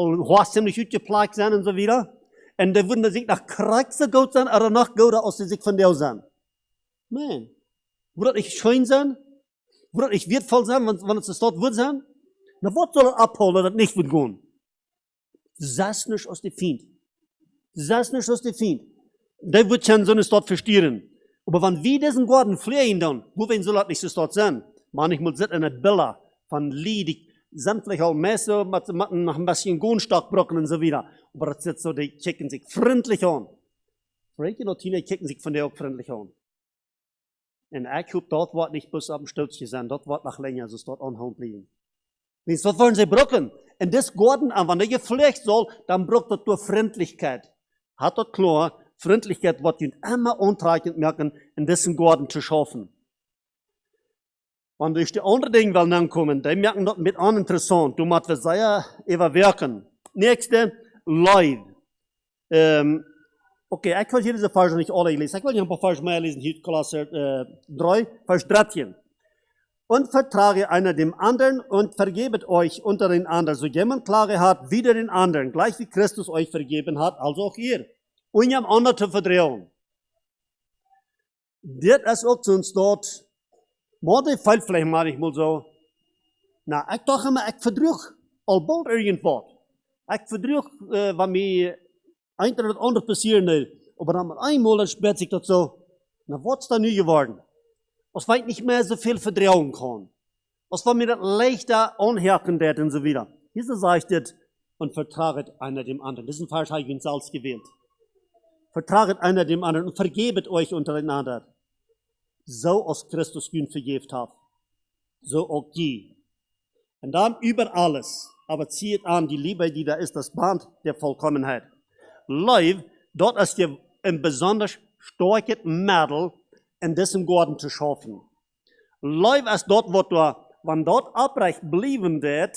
ziemlich gut geplagt sein und so wieder. Und die würden sich nach Krieg so gut sein, oder noch guter, als sie sich von der sind. Man, würde das nicht schön sein? Würde das nicht wertvoll sein, wenn es das dort wird sein? Na, was soll er abholen, dass das nicht wird gehen? Das ist nicht aus dem Feind. Das ist nicht aus dem Feind. Der wird schon so eine dort verstehen. Aber wenn wir diesen Garten pflegen dann, wo wir soll das nicht so dort sein? Manchmal sind eine Bilder von Lied, sind vielleicht auch Messer mit noch ein bisschen Gohnstockbrocken und so wieder. Aber das ist so, die kicken sich freundlich an. Frank und Othilia kicken sich von der auch freundlich an. Und ich hoffe, dort wird nicht bis auf dem Stützchen sein, dort wird noch länger, so dort anhauen bleiben. Wenn so wollen sie brocken. Und das Garten an, wenn er gepflegt soll, dann braucht das durch Freundlichkeit. Hat das klar, Freundlichkeit wird ihnen immer antragend merken, in diesen Garten zu schaffen. Wenn durch die anderen Dinge will ankommen, die merken das mit an interessant. Du musst sehr überwerken. Nächste, Leid. Okay, ich kann hier diese Verse nicht alle lesen. Ich will hier ein paar Verse mehr lesen. Hier, Kolosser 3, Vers 13. Und vertrage einer dem anderen und vergebet euch untereinander, so jemand Klage hat, wider den anderen, gleich wie Christus euch vergeben hat, also auch ihr. Und ihr anderen zu verdrehen. Das ist auch zu uns dort. Morgen fällt vielleicht manchmal so, na, ich dachte immer, ich verdrüch bald irgendwas. Ich verdrüch, wenn mir ein oder anderes passieren will. Aber dann einmal, dann spürt sich das so, na, was ist da nu geworden? Als weil ich nicht mehr so viel verdrehen kann. Als weil mir das leichter anherken wird und so wieder. Hier sagt es, und vertraget einer dem anderen. Diesen Vers habe ich uns selbst gewählt. Vertraget einer dem anderen und vergebet euch untereinander. So als Christus ihn vergebt hat, so auch die. Und dann über alles, aber zieht an die Liebe, die da ist, das Band der Vollkommenheit. Liebe, dort ist ihr ein besonders starkes Mittel, in diesem Garten zu schaffen. Liebe ist dort, wo du, wenn dort abreich blieben wird,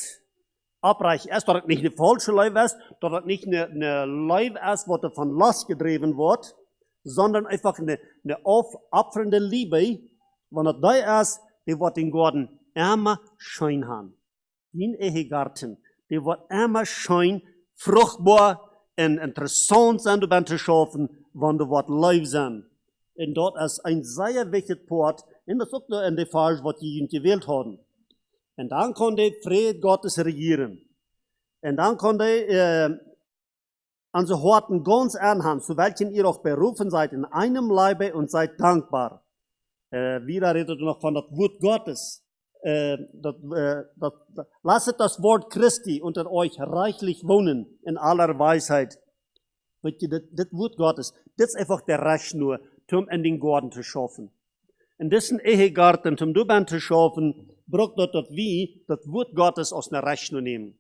abreich ist, dort nicht eine falsche Liebe ist, dort nicht eine Liebe ist, wo du von Last getrieben wird, sondern einfach eine aufopfernde Liebe, wenn das da ist, die wird den Garten immer schön haben. Den Ehegarten, die wird immer schön, fruchtbar und interessant sein, du zu schaffen, wenn du was live sein. Und dort ist ein sehr wichtiges Part Und das ist auch in der Phase, was die gewählt haben. Und dann konnte Fried Gottes regieren. Und dann konnte an so Horten ganz anhand, zu welchen ihr auch berufen seid, in einem Leibe und seid dankbar. Wieder redet noch von das Wort Gottes. Lasset das Wort Christi unter euch reichlich wohnen in aller Weisheit. Das Wort Gottes, das ist einfach der Rechnur, um in den Garten zu schaffen. In diesen Ehegarten, um du zu schaffen, braucht dort wie das Wort Gottes aus der Rechnung nehmen.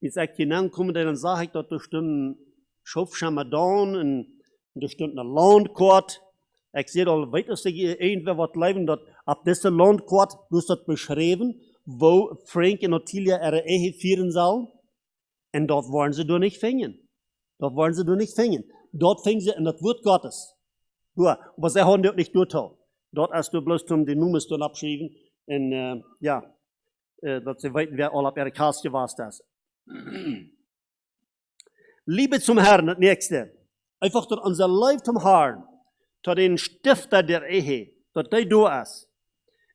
Jetzt ich hinankomme, dann sage ich, dass du stunden Schofschamadan und du stunden ein Landkort. Ich sehe da weiter, irgendwer was leben, dort ab diesem Landkort, du hast dort beschrieben, wo Frank und Othilia ihre Ehe führen sollen. Und dort wollen sie doch nicht finden. Dort wollen sie doch nicht finden. Dort fingen sie in das Wort Gottes. Ja, aber sie haben dort nicht durchgetan. Dort hast du bloß die Nummern abschreiben und dass sie weiten, wer all ab ihre Kaste war das. Liebe zum Herrn, das nächste. Einfach durch unser Leib zum Herrn, zu den Stifter der Ehe, dass der da ist.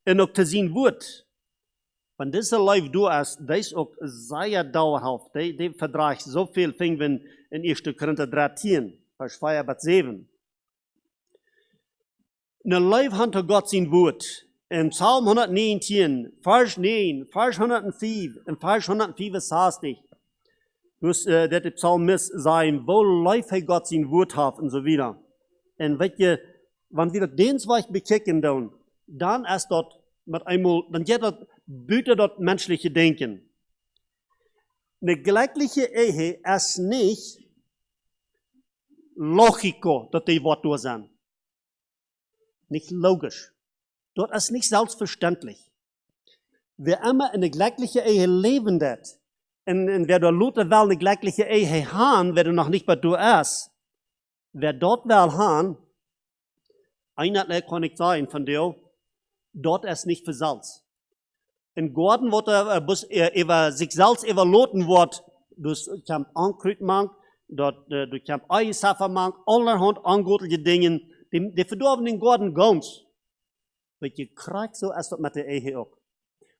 Und auch zu sehen wird, wenn dieser Leib da ist, der ist auch sehr dauerhaft. Der verträgt so viel, fing wir in 1. Korinther 13, Vers 4 bis 7. Ein Leib hat Gott sein Wort. In Psalm 119, Vers 9, Vers 105 und Vers 165, der Psalmist sein, wo läuft Gott sein Wort hat und so wieder. Und wenn wir den zwei bekicken, dann ist dort mit einmal, dann geht dort, büte dort menschliche Denken. Eine gleichliche Ehe ist nicht Logiko, dass die Worte da sind. Nicht logisch. Dort ist nicht selbstverständlich. Wer immer in der gleichlichen Ehe leben wird, und wer dort Luther will eine gleichliche Ehe haben, wer du noch nicht bei du ist, wer dort will haben, einheitlich kann ich sagen von dir, dort ist nicht für Salz. In Gordon wird über sich selbst überloten wird, du kannst Ankrut machen, du kannst Eisaffer machen, allerhand angotelige Dinge, die verdorben in Gordon ganz. Weil je kriegt so ist das mit der Ehe auch.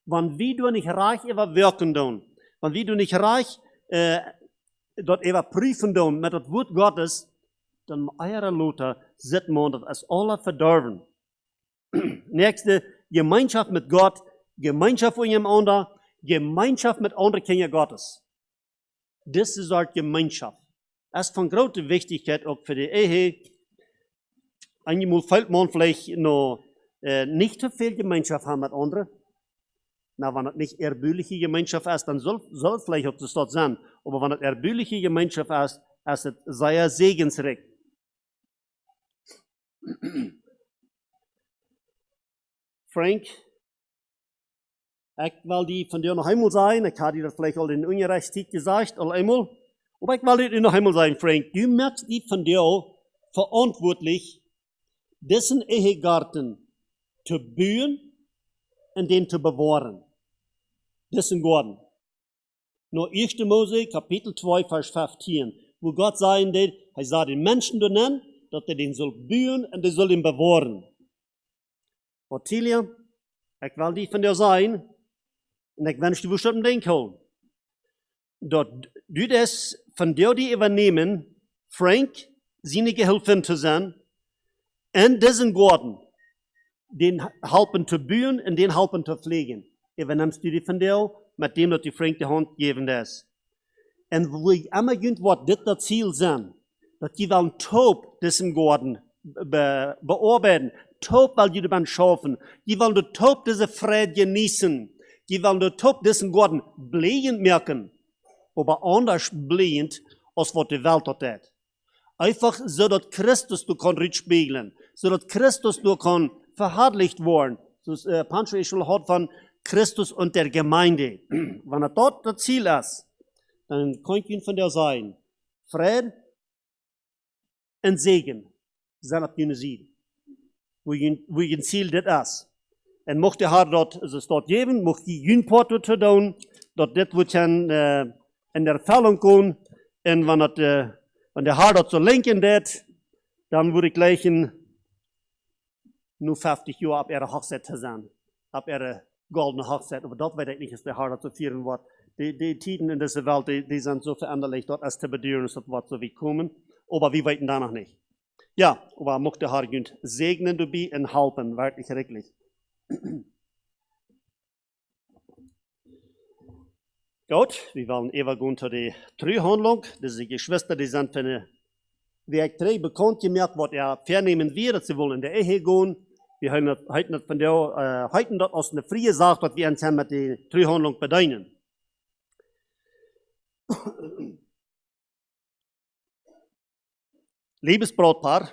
Wenn wir du nicht reich überwirken tun, wenn wir du nicht reich dort überprüfen tun mit das Wort Gottes, dann eure Luther sieht man, das ist alle verdorben. Nächste, Gemeinschaft mit Gott, Gemeinschaft mit jemand anderen, Gemeinschaft mit anderen Kindern Gottes. Das ist auch Gemeinschaft. Das ist von großer Wichtigkeit auch für die Ehe. Einmal fällt man vielleicht noch nicht zu viel Gemeinschaft haben mit anderen. Na, wenn das nicht erbürliche Gemeinschaft ist, dann soll es vielleicht auch das dort sein. Aber wenn das erbürliche Gemeinschaft ist es sehr segensreich. Frank, ich will die von dir noch einmal sagen, ich habe dir das vielleicht all in Ungerechtigkeit gesagt, all einmal. Aber ich will dir noch einmal sagen, Frank, du merkst die von dir verantwortlich, diesen Ehegarten zu bauen und den zu bewahren. Diesen Garten. Nur 1. Mose, Kapitel 2, Vers 15, wo Gott sagen will, er sah den Menschen nennen, dass er den soll bauen und er soll ihn bewahren. Othilia, ich will die von dir sein, und ich wünsche dir, wo du den holen. Dort du das von dir die übernehmen, Frank, seine Gehilfin zu sein, und diesen Garten, den helfen zu bauen und den helfen zu pflegen. Übernimmst du die von dir, mit dem, dass die Frank die Hand geben das. Und wo ich immer irgendwas das Ziel sein, dass die wollen taub diesen Garten bearbeiten, taub, weil die den schaffen, die wollen taub diese Freude genießen, die wollen taub diesen Garten blühend merken, aber anders blühend, als was die Welt hat. Einfach so, dass Christus du kann spiegeln, so dass Christus du kann verherrlicht worden. So Pancho ist schon hat von Christus und der Gemeinde. Wenn er dort das Ziel ist, dann kann ich ihn von dir sagen, Friede und Segen sind auf deine Seite. Wo ein Ziel das ist. Und mochte der Herr dort, es dort geben, mochte die Jünport dort tun, dort das wird dann in der Erfüllung kommen, und wenn der Herr dort so lenken wird, dann würde ich gleich nur 50 Jahre ab ihrer Hochzeit zu sein, ab ihrer goldenen Hochzeit. Aber das weiß ich nicht, ist der Hart zu führen wird. Die Tiden in dieser Welt, die sind so veränderlich, dort ist zu bedauern, dass das wird so wie kommen. Aber wir weten da noch nicht. Ja, aber möchte der Herr Gott segnen dabei und helfen, wirklich wirklich. Gut, wir wollen übergehen zu der Treuhandlung. Diese Geschwister, die sind von der Werk 3 bekannt gemacht, was vernehmen wir, dass sie wollen in der Ehe gehen. Wir haben heute von der, heute dort aus der Frie sagt, dass wir uns mit der Treuhandlung bedienen. Liebes Brautpaar,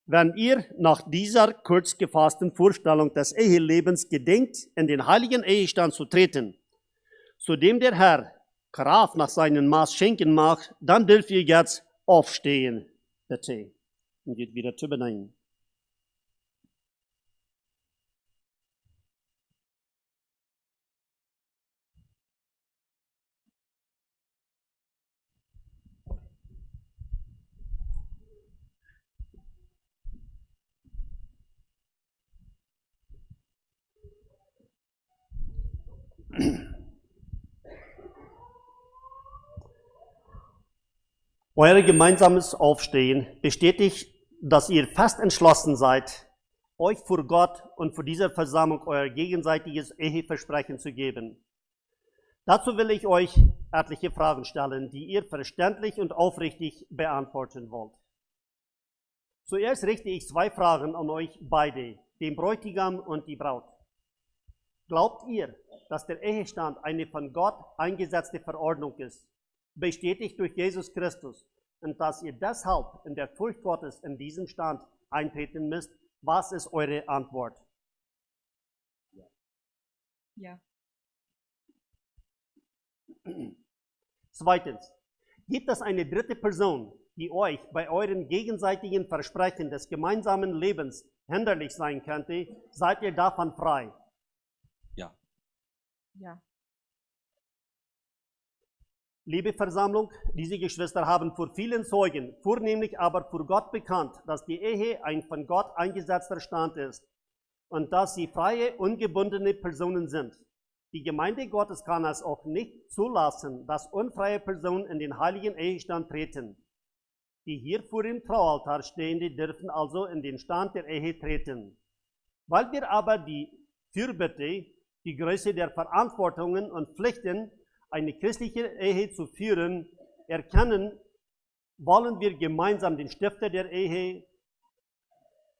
wenn ihr nach dieser kurz gefassten Vorstellung des Ehelebens gedenkt, in den heiligen Ehestand zu treten, zu dem der Herr Kraft nach seinem Maß schenken mag, dann dürft ihr jetzt aufstehen, bitte, und geht wieder zu benennen. Euer gemeinsames Aufstehen bestätigt, dass ihr fest entschlossen seid, euch vor Gott und vor dieser Versammlung euer gegenseitiges Eheversprechen zu geben. Dazu will ich euch etliche Fragen stellen, die ihr verständlich und aufrichtig beantworten wollt. Zuerst richte ich 2 Fragen an euch beide, den Bräutigam und die Braut. Glaubt ihr, dass der Ehestand eine von Gott eingesetzte Verordnung ist, bestätigt durch Jesus Christus, und dass ihr deshalb in der Furcht Gottes in diesen Stand eintreten müsst? Was ist eure Antwort? Ja. Zweitens, gibt es eine dritte Person, die euch bei euren gegenseitigen Versprechen des gemeinsamen Lebens hinderlich sein könnte? Seid ihr davon frei? Ja. Liebe Versammlung, diese Geschwister haben vor vielen Zeugen, vornehmlich aber vor Gott bekannt, dass die Ehe ein von Gott eingesetzter Stand ist und dass sie freie, ungebundene Personen sind. Die Gemeinde Gottes kann es auch nicht zulassen, dass unfreie Personen in den heiligen Ehestand treten. Die hier vor dem Traualtar Stehenden dürfen also in den Stand der Ehe treten. Weil wir aber die Fürbitte, die Größe der Verantwortungen und Pflichten, eine christliche Ehe zu führen, erkennen, wollen wir gemeinsam den Stifter der Ehe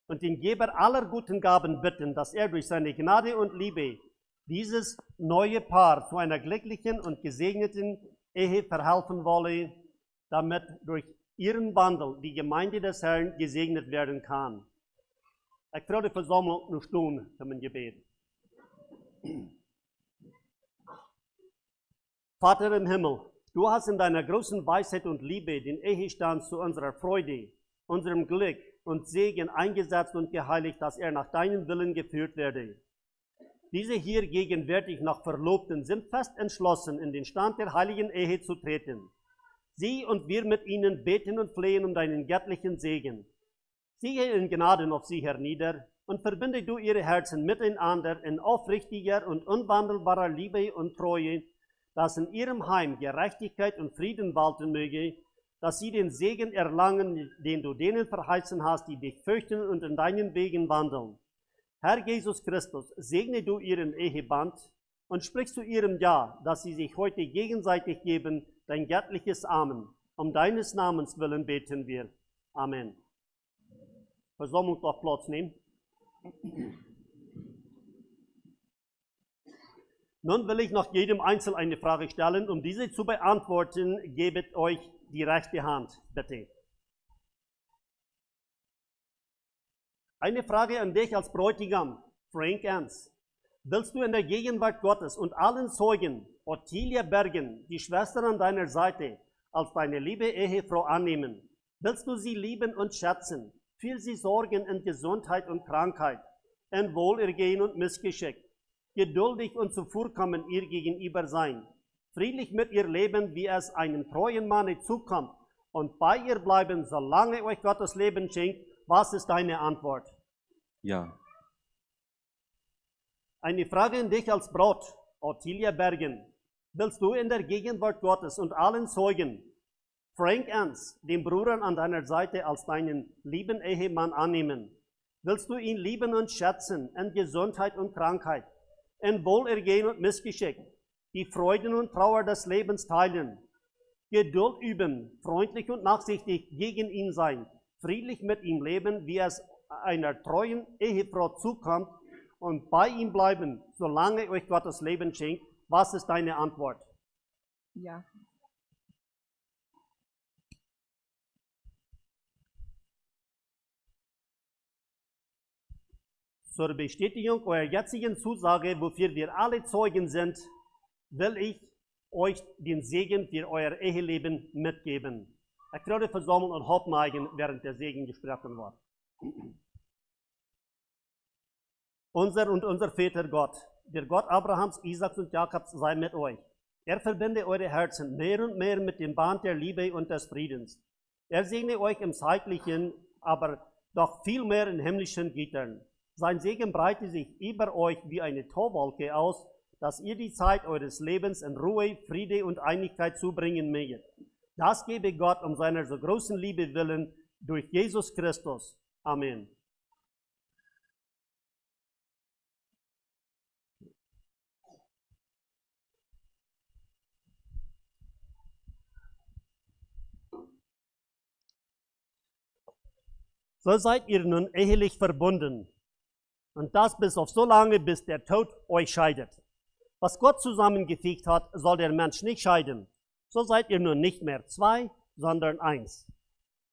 und den Geber aller guten Gaben bitten, dass er durch seine Gnade und Liebe dieses neue Paar zu einer glücklichen und gesegneten Ehe verhelfen wolle, damit durch ihren Wandel die Gemeinde des Herrn gesegnet werden kann. Ich frage die Versammlung noch stehen für mein Gebet. Vater im Himmel, du hast in deiner großen Weisheit und Liebe den Ehestand zu unserer Freude, unserem Glück und Segen eingesetzt und geheiligt, dass er nach deinem Willen geführt werde. Diese hier gegenwärtig noch Verlobten sind fest entschlossen, in den Stand der heiligen Ehe zu treten. Sie und wir mit ihnen beten und flehen um deinen göttlichen Segen. Siehe in Gnaden auf sie hernieder und verbinde du ihre Herzen miteinander in aufrichtiger und unwandelbarer Liebe und Treue, dass in ihrem Heim Gerechtigkeit und Frieden walten möge, dass sie den Segen erlangen, den du denen verheißen hast, die dich fürchten und in deinen Wegen wandeln. Herr Jesus Christus, segne du ihren Eheband und sprich zu ihrem Ja, dass sie sich heute gegenseitig geben, dein göttliches Amen. Um deines Namens willen beten wir. Amen. Versammlung auf Platz nehmen. Nun will ich noch jedem Einzelnen eine Frage stellen. Um diese zu beantworten, gebet euch die rechte Hand, bitte. Eine Frage an dich als Bräutigam, Frank Ernst. Willst du in der Gegenwart Gottes und allen Zeugen Othilia Bergen, die Schwester an deiner Seite, als deine liebe Ehefrau annehmen? Willst du sie lieben und schätzen, für sie sorgen in Gesundheit und Krankheit, in Wohlergehen und Missgeschick, geduldig und zuvorkommend ihr gegenüber sein, friedlich mit ihr leben, wie es einem treuen Manne zukommt, und bei ihr bleiben, solange euch Gottes Leben schenkt? Was ist deine Antwort? Ja. Eine Frage an dich als Braut, Othilia Bergen. Willst du in der Gegenwart Gottes und allen Zeugen Frank Ernst, den Bruder an deiner Seite, als deinen lieben Ehemann annehmen? Willst du ihn lieben und schätzen in Gesundheit und Krankheit, in Wohlergehen und Missgeschick, die Freuden und Trauer des Lebens teilen, Geduld üben, freundlich und nachsichtig gegen ihn sein, friedlich mit ihm leben, wie es einer treuen Ehefrau zukommt, und bei ihm bleiben, solange euch Gottes Leben schenkt? Was ist deine Antwort? Ja. Zur Bestätigung eurer jetzigen Zusage, wofür wir alle Zeugen sind, will ich euch den Segen für euer Eheleben mitgeben. Ich werde versammeln und Hauptneigen, während der Segen gesprochen wird. Unser Vater Gott, der Gott Abrahams, Isaaks und Jakobs, sei mit euch. Er verbinde eure Herzen mehr und mehr mit dem Band der Liebe und des Friedens. Er segne euch im zeitlichen, aber doch viel mehr in himmlischen Gütern. Sein Segen breite sich über euch wie eine Tauwolke aus, dass ihr die Zeit eures Lebens in Ruhe, Friede und Einigkeit zubringen möget. Das gebe Gott um seiner so großen Liebe willen durch Jesus Christus. Amen. So seid ihr nun ehelich verbunden. Und das bis auf so lange, bis der Tod euch scheidet. Was Gott zusammengefügt hat, soll der Mensch nicht scheiden. So seid ihr nun nicht mehr zwei, sondern eins.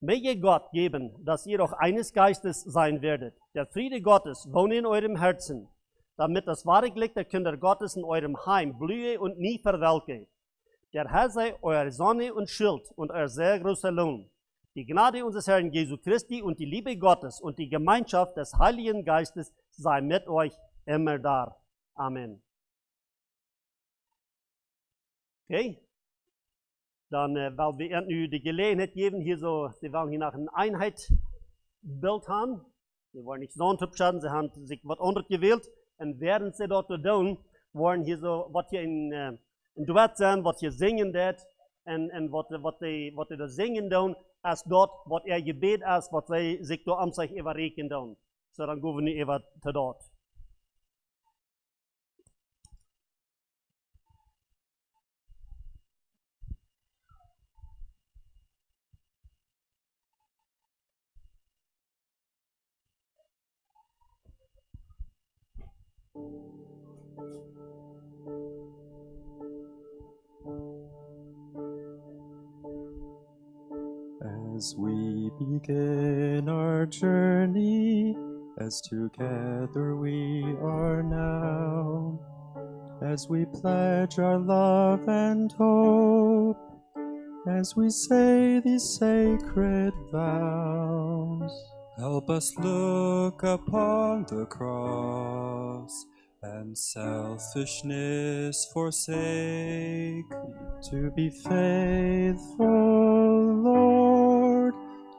Möge Gott geben, dass ihr auch eines Geistes sein werdet. Der Friede Gottes wohne in eurem Herzen, damit das wahre Glück der Kinder Gottes in eurem Heim blühe und nie verwelke. Der Herr sei euer Sonne und Schild und euer sehr großer Lohn. Die Gnade unseres Herrn Jesu Christi und die Liebe Gottes und die Gemeinschaft des Heiligen Geistes sei mit euch immer da. Amen. Okay? Dann, weil wir nu die Gelegenheit geben, hier so, sie wollen hier nach einem Einheitsbild haben. Sie wollen nicht so unterscheiden, sie haben sich was anderes gewählt. Und während sie dort tun, wollen hier so, was hier in Duett sein, was hier singen wird, und was sie da singen tun, als dort, was Gebet ist, was sie sich da am sich überreken tun. So, dann gehen wir über zu dort. As we begin our journey, as together we are now, as we pledge our love and hope, as we say these sacred vows, help us look upon the cross and selfishness forsake, to be faithful, Lord,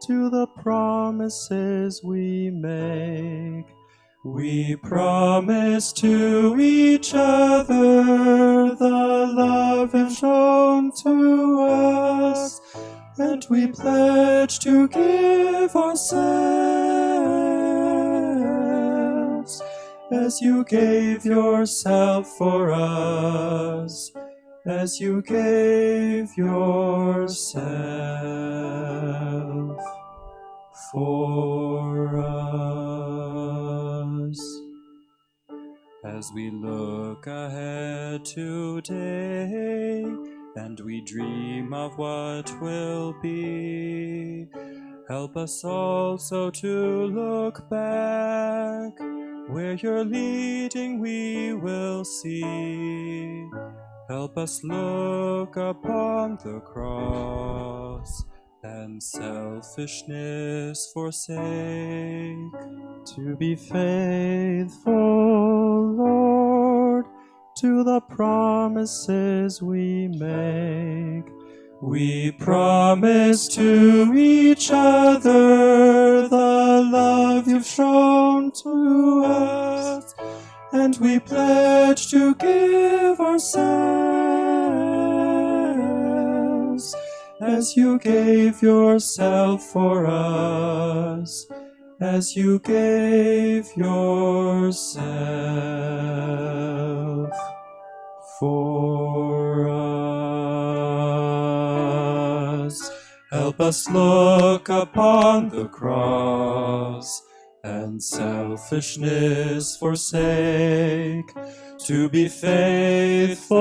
to the promises we make. We promise to each other the love you've shown to us, and we pledge to give ourselves as you gave yourself for us, as you gave yourself for us. As we look ahead today, and we dream of what will be, help us also to look back. Where you're leading, we will see. Help us look upon the cross and selfishness forsake, to be faithful, Lord, to the promises we make. We promise to each other the love you've shown to us, and we pledge to give ourselves as you gave yourself for us, as you gave yourself for us. Help us look upon the cross and selfishness forsake, to be faithful,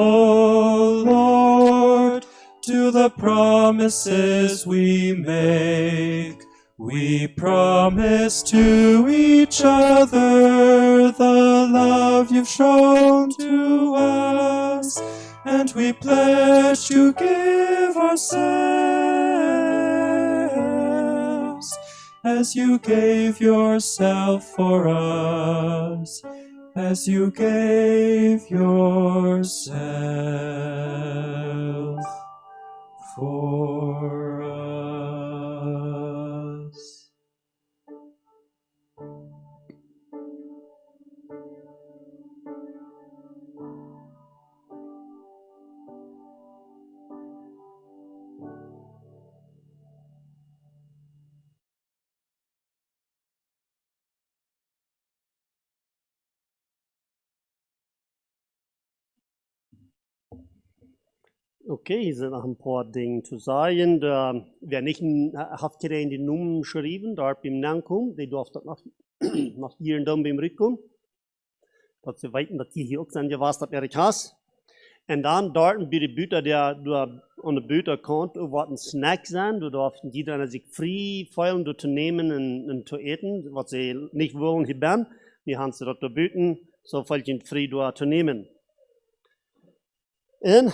Lord, to the promises we make. We promise to each other the love you've shown to us, and we pledge to give ourselves as you gave yourself for us, as you gave yourself for us. Okay, hier sind noch ein paar Dinge zu sagen. Wer nicht habt ihr in die Nummern geschrieben, dort beim Nankum, die durfte noch hier und dann beim Rückkommen. Dass sie weiten, dass die hier auch sind, was das Erik hast. Und dann dort bei den Büter, der du an der Büter kommt, was ein Snack sein, du darfst die dann sich frei feilen, du zu nehmen und zu essen, was sie nicht wollen hier werden. Die haben sie dort zu büten, so viel frei du zu nehmen. Und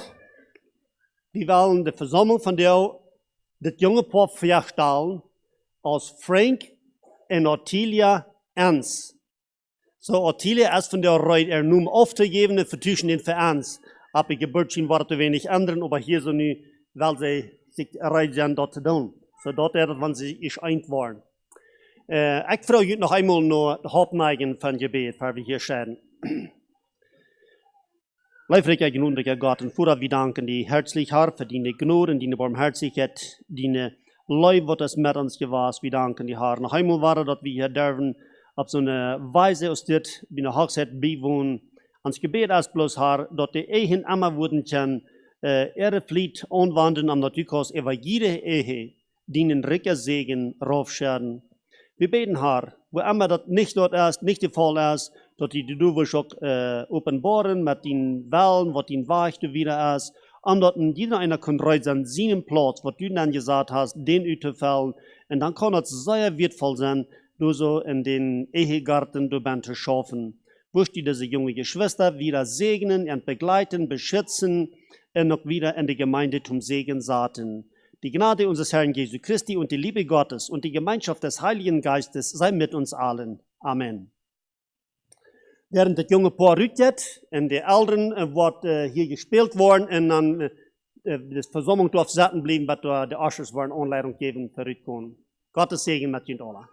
wir wollen die Versammlung von der, das junge Paar vorstellen, als Frank und Othilia ernst. So, Othilia ist von der Reihe, nun aufzugeben, vertuschen den für ernst. Aber Geburtstag war zu wenig anderen, aber hier so nie, weil sie sich erreicht sind, dort zu tun. So, dort ist es, wenn sie sich eint waren. Ich frage euch noch einmal nur die Hauptneigen von Gebet, weil wir hier stehen. Leifriger, genundlicher Gott, und Vater, wir danken dir herzlich, Herr, für deine Gnade und deine Barmherzigkeit, deine Leib, was es mit uns gewesen. Wir danken dir, Herr. Noch einmal war dass wir hier dürfen, auf so eine Weise aus dir, wie eine Hochzeit beiwohnen. Ans Gebet ist bloß, Herr, dass die Ehen immer wurden können, ihre Pflicht anwenden, am natürlich über jede Ehe, denen Ricker Segen raufschaden. Wir beten, Herr, wo immer das nicht dort ist, nicht der Fall ist, dass die du willst auch offenbaren mit den Wellen, was den Weich du wieder ist, und dass jeder einer kann reisen, seinen Platz, was du dann gesagt hast, den utfällen, und dann kann es sehr wertvoll sein, du so in den Ehegarten du zu schaffen. Wirst du diese junge Geschwister wieder segnen und begleiten, beschützen und noch wieder in die Gemeinde zum Segen saaten. Die Gnade unseres Herrn Jesu Christi und die Liebe Gottes und die Gemeinschaft des Heiligen Geistes sei mit uns allen. Amen. Während das junge Paar rückt und die Älteren wird hier gespielt worden und dann die Versammlung darf satten bleiben, was die Ushers wollen Anleitung geben für Rückkommen. Gottes Segen mit Ihnen allen.